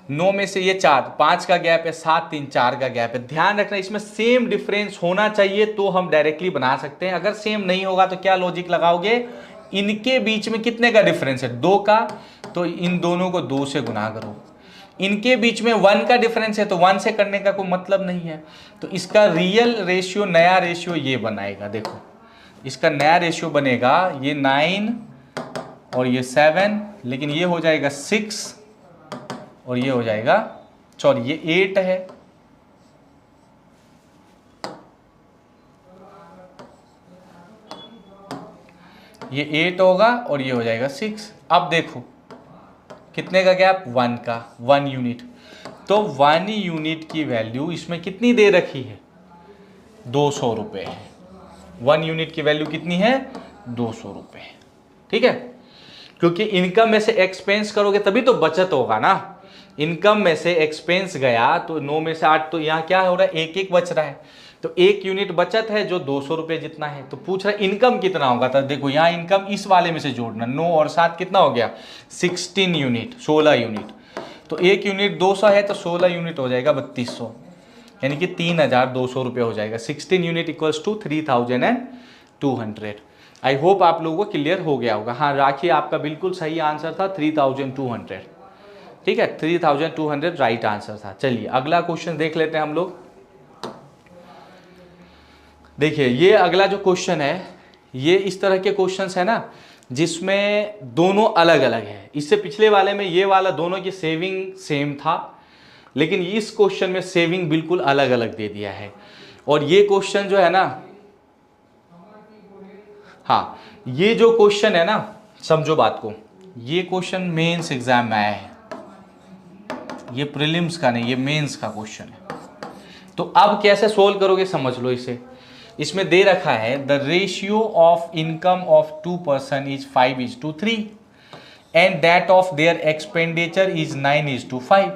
9 में से ये 4, 5 का गैप है, 7, 3, 4 का गैप है। ध्यान रखना इसमें सेम डिफरेंस होना चाहिए तो हम डायरेक्टली बना सकते हैं। अगर सेम नहीं होगा तो क्या लॉजिक लगाओगे, इनके बीच में कितने का डिफरेंस है, 2 का, तो इन दोनों को 2 से गुना करो। इनके बीच में 1 का डिफरेंस है तो 1 से करने का कोई मतलब नहीं है। तो इसका रियल रेशियो, नया रेशियो ये बनाएगा, देखो इसका नया रेशियो बनेगा ये 9 और ये 7, लेकिन ये हो जाएगा 6 और ये हो जाएगा, सॉरी ये 8 है, ये 8 होगा और ये हो जाएगा 6। अब देखो कितने का गैप, 1 का, 1 यूनिट। तो 1 यूनिट की वैल्यू इसमें कितनी दे रखी है, 200 रुपये है। 1 यूनिट की वैल्यू कितनी है, 200 रुपये, ठीक है। क्योंकि इनकम में से एक्सपेंस करोगे तभी तो बचत होगा ना। इनकम में से एक्सपेंस गया तो 9 में से 8, तो यहाँ क्या हो रहा है, 1 बच रहा है, तो 1 यूनिट बचत है जो 200 रुपये जितना है। तो पूछ रहा है इनकम कितना होगा, तो देखो यहाँ इनकम इस वाले में से जोड़ना, 9 और 7 कितना हो गया, 16 यूनिट, 16 यूनिट। तो 1 यूनिट 200 है तो 16 यूनिट हो जाएगा 3200, यानी कि 3200 रुपये हो जाएगा। 16 unit equals to 3200। I hope आप लोगों को क्लियर हो गया होगा। हाँ राखी आपका बिल्कुल सही आंसर था, 3200, ठीक है, 3200 राइट आंसर था। चलिए अगला क्वेश्चन देख लेते हैं हम लोग। देखिए ये अगला जो क्वेश्चन है, ये इस तरह के क्वेश्चंस है ना जिसमें दोनों अलग अलग है। इससे पिछले वाले में ये वाला दोनों की सेविंग सेम था, लेकिन इस क्वेश्चन में सेविंग बिल्कुल अलग अलग दे दिया है। और ये क्वेश्चन जो है ना, हाँ ये जो क्वेश्चन है ना, समझो बात को, ये क्वेश्चन मेंस एग्जाम में आया है, ये प्रीलिम्स का नहीं, ये मेंस का क्वेश्चन है। तो अब कैसे सोल्व करोगे समझ लो इसे। इसमें दे रखा है the ratio of income of 2 person is 5:3 and that of their expenditure is 9:5।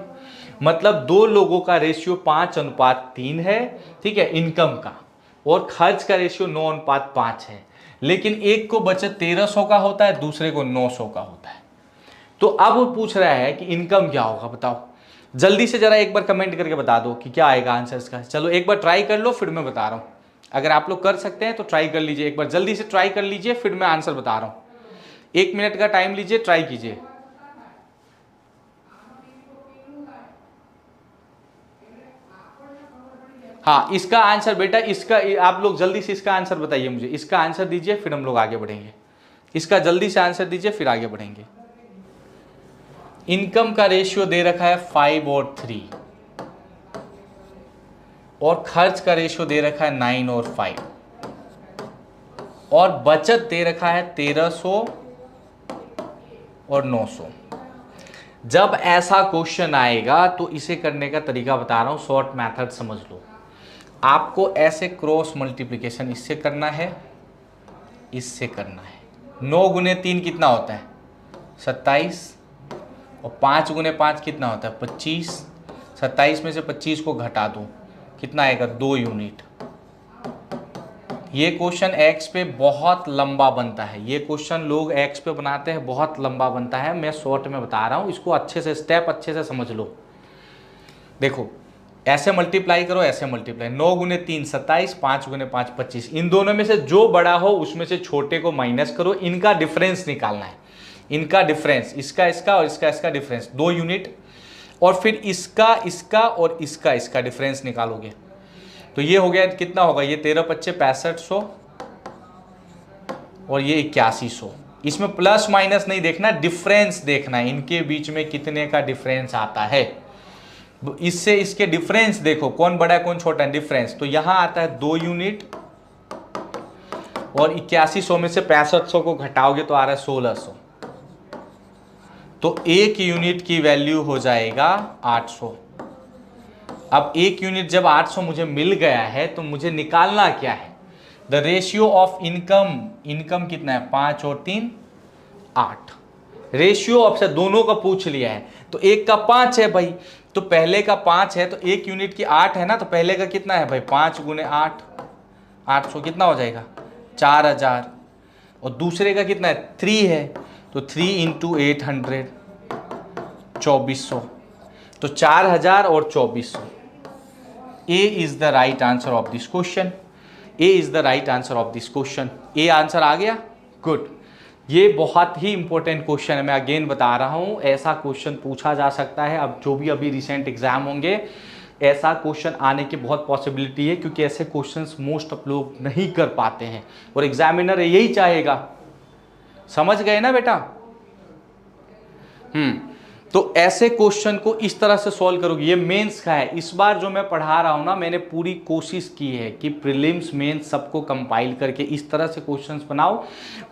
मतलब दो लोगों का रेशियो 5:3 है, ठीक है, इनकम का, और खर्च का रेशियो 9:5 है। लेकिन एक को बचत 1300 का होता है, दूसरे को 900 का होता है। तो अब वो पूछ रहा है कि इनकम क्या होगा, बताओ जल्दी से जरा एक बार कमेंट करके बता दो कि क्या आएगा आंसर इसका। चलो एक बार ट्राई कर लो, फिर मैं बता रहा हूं। अगर आप लोग कर सकते हैं तो ट्राई कर लीजिए, एक बार जल्दी से ट्राई कर लीजिए, फिर मैं आंसर बता रहा हूं। 1 मिनट का टाइम लीजिए, ट्राई कीजिए। हाँ इसका आंसर बेटा, इसका आप लोग जल्दी से इसका आंसर बताइए मुझे, इसका आंसर दीजिए फिर हम लोग आगे बढ़ेंगे। इसका जल्दी से आंसर दीजिए फिर आगे बढ़ेंगे। इनकम का रेशियो दे रखा है 5 और 3, और खर्च का रेशियो दे रखा है 9 और 5, और बचत दे रखा है 1300 और 900। जब ऐसा क्वेश्चन आएगा तो इसे करने का तरीका बता रहा हूं, शॉर्ट मेथड समझ लो। आपको ऐसे क्रॉस मल्टीप्लिकेशन इससे करना है, इससे करना है। 9 गुने 3 कितना होता है, 27, और 5 गुने 5 कितना होता है, 25। 27 में से 25 को घटा दो, कितना आएगा, 2 यूनिट। ये क्वेश्चन एक्स पे बहुत लंबा बनता है, ये क्वेश्चन लोग एक्स पे बनाते हैं, बहुत लंबा बनता है। मैं शॉर्ट में बता रहा हूँ, इसको अच्छे से स्टेप अच्छे से समझ लो। देखो ऐसे मल्टीप्लाई करो, ऐसे मल्टीप्लाई, 9 गुने 3 27, 5 गुने 5 25। इन दोनों में से जो बड़ा हो उसमें से छोटे को माइनस करो, इनका डिफरेंस निकालना है। इनका डिफरेंस, इसका इसका और इसका इसका डिफरेंस 2 यूनिट, और फिर इसका इसका और इसका इसका डिफरेंस निकालोगे तो ये हो गया, कितना होगा, ये 13 पच्चे 6500 और ये 8100। इसमें प्लस माइनस नहीं देखना, डिफरेंस देखना है, इनके बीच में कितने का डिफरेंस आता है। इससे इसके डिफरेंस देखो, कौन बड़ा है कौन छोटा है, डिफरेंस। तो यहां आता है 2 यूनिट और 8100 में से 6500 को घटाओगे तो आ रहा है 1600। तो एक यूनिट की वैल्यू हो जाएगा 800। अब एक यूनिट जब 800 मुझे मिल गया है तो मुझे निकालना क्या है? The ratio of income, income कितना है? 5 और 3 8। रेशियो ऑफ से दोनों का पूछ लिया है, तो एक का 5 है भाई, तो पहले का 5 है तो एक यूनिट की 8 है ना, तो पहले का कितना है भाई? 5 गुने 8, 800 कितना हो जाएगा? 4000। और दूसरे का कितना है? 3 है, तो 3 इंटू 800 2400। तो 4000 और 2400। A is the right answer of this question. A is the right answer of this question. A answer आ गया? गुड। ये बहुत ही इंपॉर्टेंट क्वेश्चन है, मैं अगेन बता रहा हूं, ऐसा क्वेश्चन पूछा जा सकता है। अब जो भी अभी रिसेंट एग्जाम होंगे, ऐसा क्वेश्चन आने की बहुत पॉसिबिलिटी है, क्योंकि ऐसे क्वेश्चंस मोस्ट ऑफ लोग नहीं कर पाते हैं और एग्जामिनर यही चाहेगा। समझ गए ना बेटा? तो ऐसे क्वेश्चन को इस तरह से सॉल्व करोगे। ये मेंस का है। इस बार जो मैं पढ़ा रहा हूं ना, मैंने पूरी कोशिश की है कि प्रीलिम्स मेंस सबको कंपाइल करके इस तरह से क्वेश्चंस बनाओ,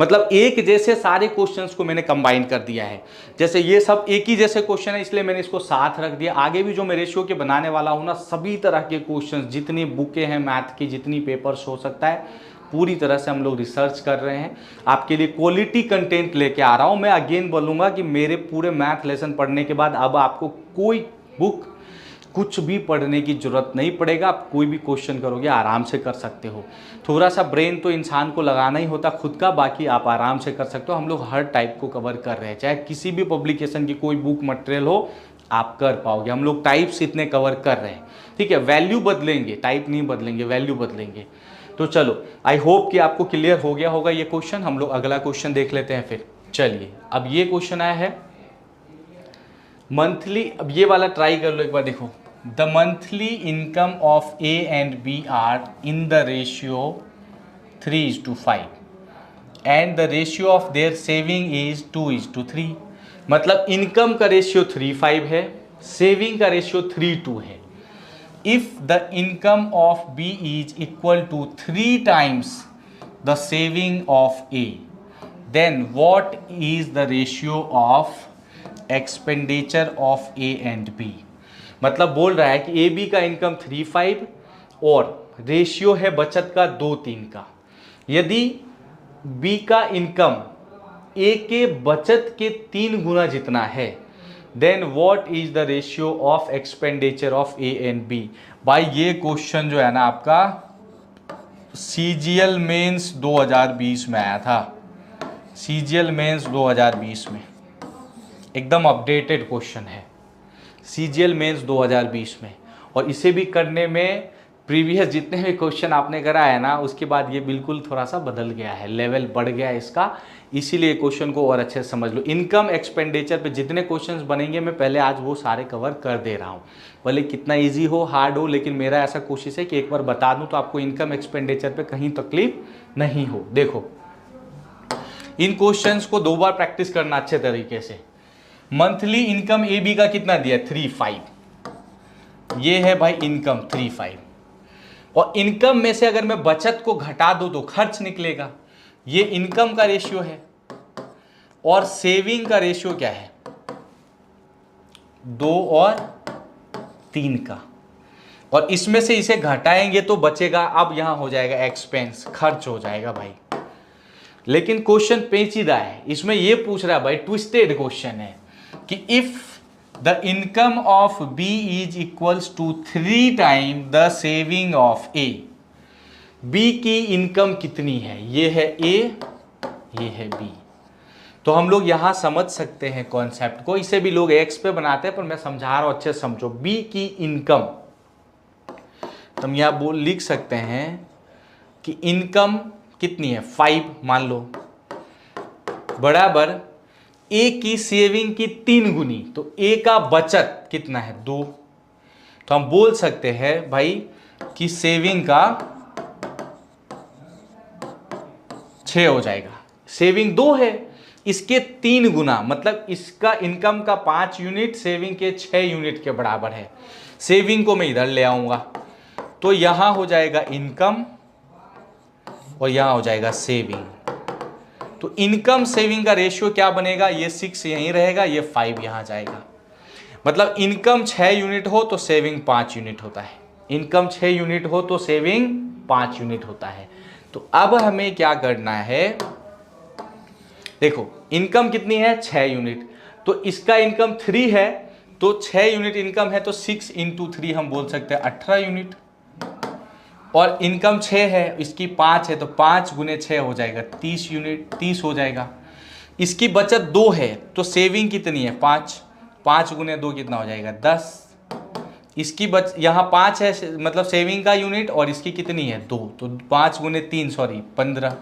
मतलब एक जैसे सारे क्वेश्चंस को मैंने कंबाइन कर दिया है। जैसे ये सब एक ही जैसे क्वेश्चन है, इसलिए मैंने इसको साथ रख दिया। आगे भी जो मैं रेशियो के बनाने वाला हूं ना, सभी तरह के क्वेश्चन, जितनी बुकें हैं मैथ की, जितनी पेपर्स हो सकता है, पूरी तरह से हम लोग रिसर्च कर रहे हैं। आपके लिए क्वालिटी कंटेंट लेके आ रहा हूं। मैं अगेन बोलूंगा कि मेरे पूरे मैथ लेसन पढ़ने के बाद अब आपको कोई बुक, कुछ भी पढ़ने की जरूरत नहीं पड़ेगा। आप कोई भी क्वेश्चन करोगे आराम से कर सकते हो। थोड़ा सा ब्रेन तो इंसान को लगाना ही होता खुद का, बाकी आप आराम से कर सकते हो। हम लोग हर टाइप को कवर कर रहे हैं, चाहे किसी भी पब्लिकेशन की कोई बुक मटेरियल हो, आप कर पाओगे। हम लोग टाइप्स इतने कवर कर रहे हैं, ठीक है। वैल्यू बदलेंगे, टाइप नहीं बदलेंगे, वैल्यू बदलेंगे। तो चलो, आई होप कि आपको क्लियर हो गया होगा ये क्वेश्चन। हम लोग अगला क्वेश्चन देख लेते हैं फिर। चलिए, अब ये क्वेश्चन आया है मंथली। अब ये वाला ट्राई कर लो एक बार, देखो। The monthly income of A and B are in the ratio 3:5 and the ratio of their saving is 2:3। मतलब इनकम का रेशियो 3:5 है, सेविंग का रेशियो 3:2 है। If the income of B is equal to 3 times the saving of A, then what is the ratio of expenditure of A and B? मतलब बोल रहा है कि AB का इनकम 3:5 और रेशियो है बचत का 2:3 का। यदि B का इनकम A के बचत के 3 गुना जितना है, then what is the ratio of expenditure of A and B. भाई ये क्वेश्चन जो है ना आपका सीजीएल मेंस 2020 में आया था। सीजीएल मेंस 2020 में एकदम अपडेटेड क्वेश्चन है, सीजीएल मेंस 2020 में। और इसे भी करने में प्रीवियस जितने भी क्वेश्चन आपने करा है ना, उसके बाद ये बिल्कुल थोड़ा सा बदल गया है, लेवल बढ़ गया है इसका। इसीलिए क्वेश्चन को और अच्छे से समझ लो। इनकम एक्सपेंडिचर पे जितने क्वेश्चंस बनेंगे मैं पहले आज वो सारे कवर कर दे रहा हूँ, भले कितना इजी हो हार्ड हो, लेकिन मेरा ऐसा कोशिश है कि एक बार बता दूं तो आपको इनकम एक्सपेंडिचर पे कहीं तकलीफ नहीं हो। देखो, इन क्वेश्चंस को 2 बार प्रैक्टिस करना अच्छे तरीके से। मंथली इनकम ए बी का कितना दिया? 3:5। ये है भाई इनकम 3:5, और इनकम में से अगर मैं बचत को घटा दूं तो खर्च निकलेगा। ये इनकम का रेशियो है, और सेविंग का रेशियो क्या है? 2 और 3 का। और इसमें से इसे घटाएंगे तो बचेगा, अब यहां हो जाएगा एक्सपेंस, खर्च हो जाएगा भाई। लेकिन क्वेश्चन पेचीदा है, इसमें यह पूछ रहा है भाई, ट्विस्टेड क्वेश्चन है कि if the income of B is equals to 3 time the saving of A, B की इनकम कितनी है? ये है ए, ये है बी। तो हम लोग यहां समझ सकते हैं कॉन्सेप्ट को। इसे भी लोग एक्स पे बनाते हैं, पर मैं समझा रहा हूं, अच्छे से समझो। बी की इनकम हम यहां लिख सकते हैं कि इनकम कितनी है? 5 मान लो, बराबर ए की सेविंग की 3 गुनी। तो ए का बचत कितना है? 2। तो हम बोल सकते हैं भाई कि सेविंग का 6 हो जाएगा। सेविंग 2 है, इसके 3 गुना, मतलब इसका इनकम का 5 यूनिट सेविंग के 6 यूनिट के बराबर है। सेविंग को मैं इधर ले आऊंगा, तो यहां हो जाएगा इनकम और यहाँ हो जाएगा सेविंग। तो इनकम सेविंग का रेशियो क्या बनेगा, ये 6 यहीं रहेगा, ये 5 यहाँ जाएगा। मतलब इनकम 6 यूनिट हो तो सेविंग 5 यूनिट होता है, इनकम 6 यूनिट हो तो सेविंग 5 यूनिट होता है। तो अब हमें क्या करना है, देखो इनकम कितनी है 6 यूनिट, तो इसका इनकम 3 है, तो 6 यूनिट इनकम है तो 6 इंटू 3 हम बोल सकते हैं 18 यूनिट। और इनकम 6 है, इसकी 5 है, तो 5 गुने 6 हो जाएगा 30 यूनिट, 30 हो जाएगा। इसकी बचत 2 है तो सेविंग कितनी है 5, 5 गुने 2 कितना हो जाएगा 10। इसकी यहाँ 5 है मतलब सेविंग का यूनिट, और इसकी कितनी है 2, तो 5 गुने 3 सॉरी 15।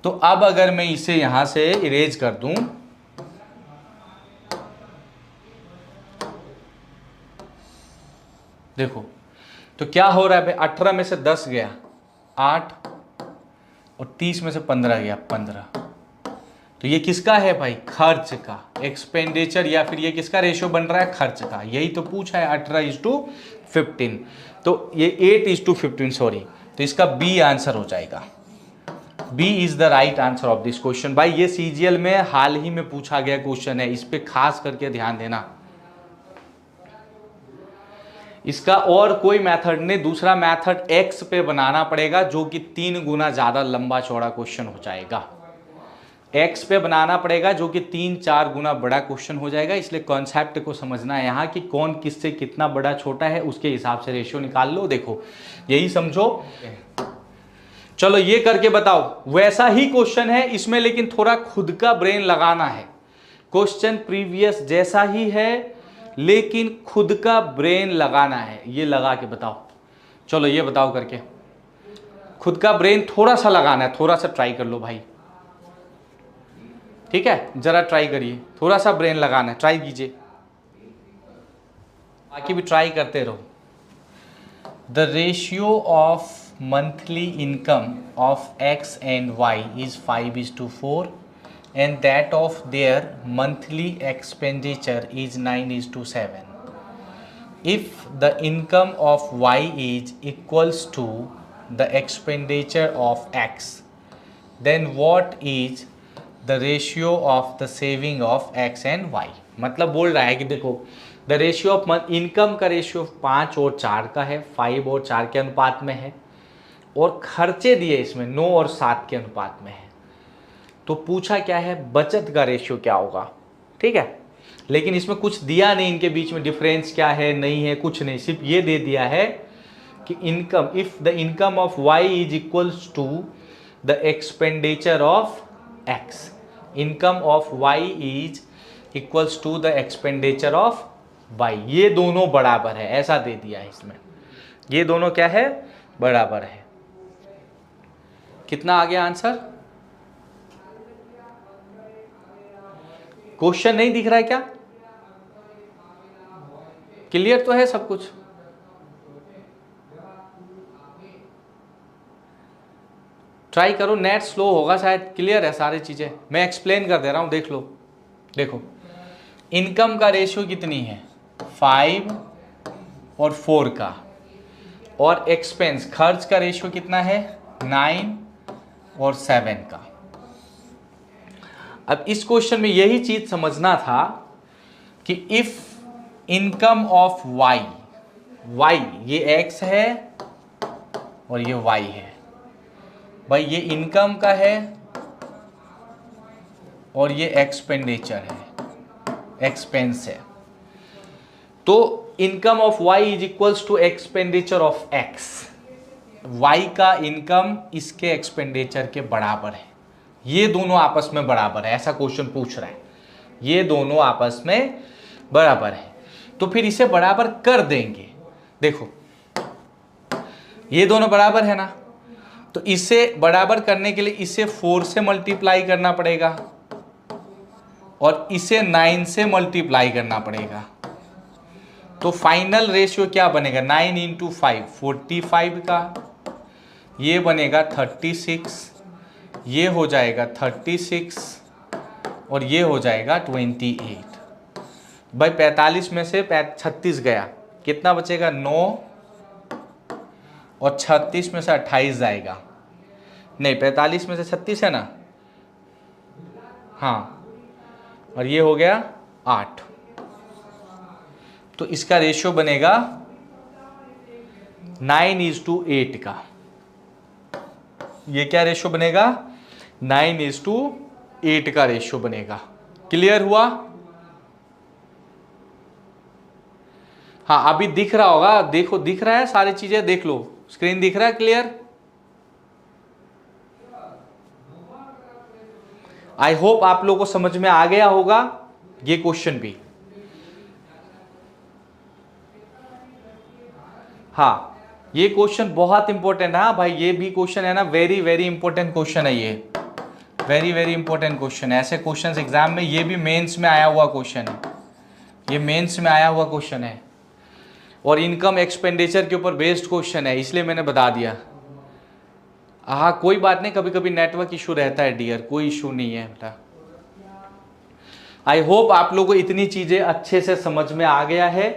तो अब अगर मैं इसे यहां से इरेज कर दूं, देखो तो क्या हो रहा है भाई, 18 में से 10 गया 8, और 30 में से 15 गया 15। तो ये किसका है भाई, खर्च का, एक्सपेंडिचर, या फिर ये किसका रेशियो बन रहा है, खर्च का। यही तो पूछा है 18:15, तो ये 8:15 सॉरी, तो इसका बी आंसर हो जाएगा। B is the right answer of this question. भाई ये सीजीएल में हाल ही में पूछा गया क्वेश्चन है, इस पे खास करके ध्यान देना। इसका और कोई मेथड नहीं, दूसरा मेथड एक्स पे बनाना पड़ेगा, जो कि 3 गुना ज्यादा लंबा चौड़ा क्वेश्चन हो जाएगा। एक्स पे बनाना पड़ेगा जो कि 3-4 गुना बड़ा क्वेश्चन हो जाएगा। इसलिए कॉन्सेप्ट को समझना है यहाँ कि कौन किससे कितना बड़ा छोटा है, उसके हिसाब से रेशियो निकाल लो। देखो यही समझो, चलो ये करके बताओ। वैसा ही क्वेश्चन है इसमें, लेकिन थोड़ा खुद का ब्रेन लगाना है। क्वेश्चन प्रीवियस जैसा ही है, लेकिन खुद का ब्रेन लगाना है। ये लगा के बताओ, चलो ये बताओ करके, खुद का ब्रेन थोड़ा सा लगाना है, थोड़ा सा ट्राई कर लो भाई, ठीक है, जरा ट्राई करिए, थोड़ा सा ब्रेन लगाना है, ट्राई कीजिए, बाकी भी ट्राई करते रहो। The ratio of monthly income of X and Y is 5:4 and that of their monthly expenditure is 9:7. If the income of Y is equals to the expenditure of X, then what is the ratio of the saving of X and Y? मतलब बोल रहा है कि देखो द रेशियो ऑफ इनकम का रेशियो 5 और 4 का है, 5 और 4 के अनुपात में है, और खर्चे दिए इसमें 9 और 7 के अनुपात में है। तो पूछा क्या है, बचत का रेशियो क्या होगा, ठीक है। लेकिन इसमें कुछ दिया नहीं, इनके बीच में डिफरेंस क्या है नहीं है, कुछ नहीं, सिर्फ ये दे दिया है कि income, if the income of Y is equals to the expenditure of X, income of Y is equals to the expenditure of Y, ये दोनों बराबर है, ऐसा दे दिया है इसमें। ये दोनों क्या है, बराबर है। कितना आ गया आंसर? क्वेश्चन नहीं दिख रहा है क्या? क्लियर तो है सब कुछ? ट्राई करो, नेट स्लो होगा शायद, क्लियर है सारी चीजें, मैं एक्सप्लेन कर दे रहा हूं, देख लो। देखो इनकम का रेशियो कितनी है, 5 और 4 का, और एक्सपेंस खर्च का रेशियो कितना है, 9 और 7 का। अब इस क्वेश्चन में यही चीज समझना था कि if income of Y, Y ये एक्स है और ये वाई है, भाई ये इनकम का है और ये एक्सपेंडिचर है, एक्सपेंस है। तो income of Y is equals to expenditure of X, Y का इनकम इसके एक्सपेंडिचर के बराबर है, ये दोनों आपस में बराबर है, ऐसा क्वेश्चन पूछ रहा है, ये दोनों आपस में बराबर है। तो फिर इसे बराबर कर देंगे। देखो ये दोनों बराबर है ना, तो इसे बराबर करने के लिए इसे 4 से मल्टीप्लाई करना पड़ेगा और इसे 9 से मल्टीप्लाई करना पड़ेगा। तो फाइनल रेशियो क्या बनेगा, 9 इंटू 5 45 का, ये बनेगा 36, ये हो जाएगा 36 और ये हो जाएगा 28। भाई 45 में से 36 गया, कितना बचेगा, 9, और 36 में से 28 जाएगा, नहीं, 45 में से 36 है ना, हाँ, और ये हो गया 8, तो इसका रेशियो बनेगा 9:8 का। ये क्या रेशियो बनेगा? 9:8 का रेशियो बनेगा। क्लियर हुआ? हाँ, अभी दिख रहा होगा, देखो दिख रहा है, सारी चीजें देख लो, स्क्रीन दिख रहा है क्लियर? आई होप आप लोगों को समझ में आ गया होगा ये क्वेश्चन भी। हाँ, ये क्वेश्चन बहुत इंपॉर्टेंट है। हाँ भाई, ये भी क्वेश्चन है ना, वेरी वेरी इंपॉर्टेंट क्वेश्चन है ये, वेरी वेरी इंपॉर्टेंट क्वेश्चन है। ऐसे क्वेश्चन एग्जाम में, ये भी मेंस में आया हुआ क्वेश्चन है, ये मेंस में आया हुआ क्वेश्चन है, और इनकम एक्सपेंडिचर के ऊपर बेस्ड क्वेश्चन है, इसलिए मैंने बता दिया। हाँ, कोई बात नहीं, कभी कभी नेटवर्क इशू रहता है डियर, कोई इशू नहीं है बेटा। आई होप आप लोगों को इतनी चीजें अच्छे से समझ में आ गया है,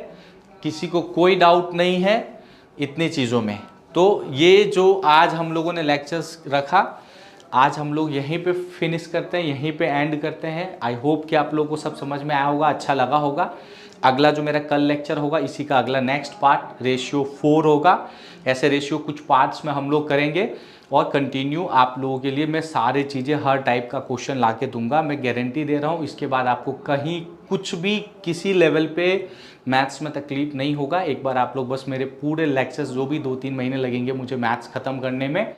किसी को कोई डाउट नहीं है इतनी चीज़ों में। तो ये जो आज हम लोगों ने लेक्चर्स रखा, आज हम लोग यहीं पे फिनिश करते हैं, यहीं पे एंड करते हैं। आई होप कि आप लोगों को सब समझ में आया होगा, अच्छा लगा होगा। अगला जो मेरा कल लेक्चर होगा, इसी का अगला नेक्स्ट पार्ट रेशियो 4 होगा। ऐसे रेशियो कुछ पार्ट्स में हम लोग करेंगे, और कंटिन्यू आप लोगों के लिए मैं सारी चीज़ें, हर टाइप का क्वेश्चन ला के दूंगा, मैं गारंटी दे रहा हूँ। इसके बाद आपको कहीं कुछ भी किसी लेवल पे मैथ्स में तकलीफ नहीं होगा। एक बार आप लोग बस मेरे पूरे लेक्चर्स, जो भी 2-3 महीने लगेंगे मुझे मैथ्स ख़त्म करने में,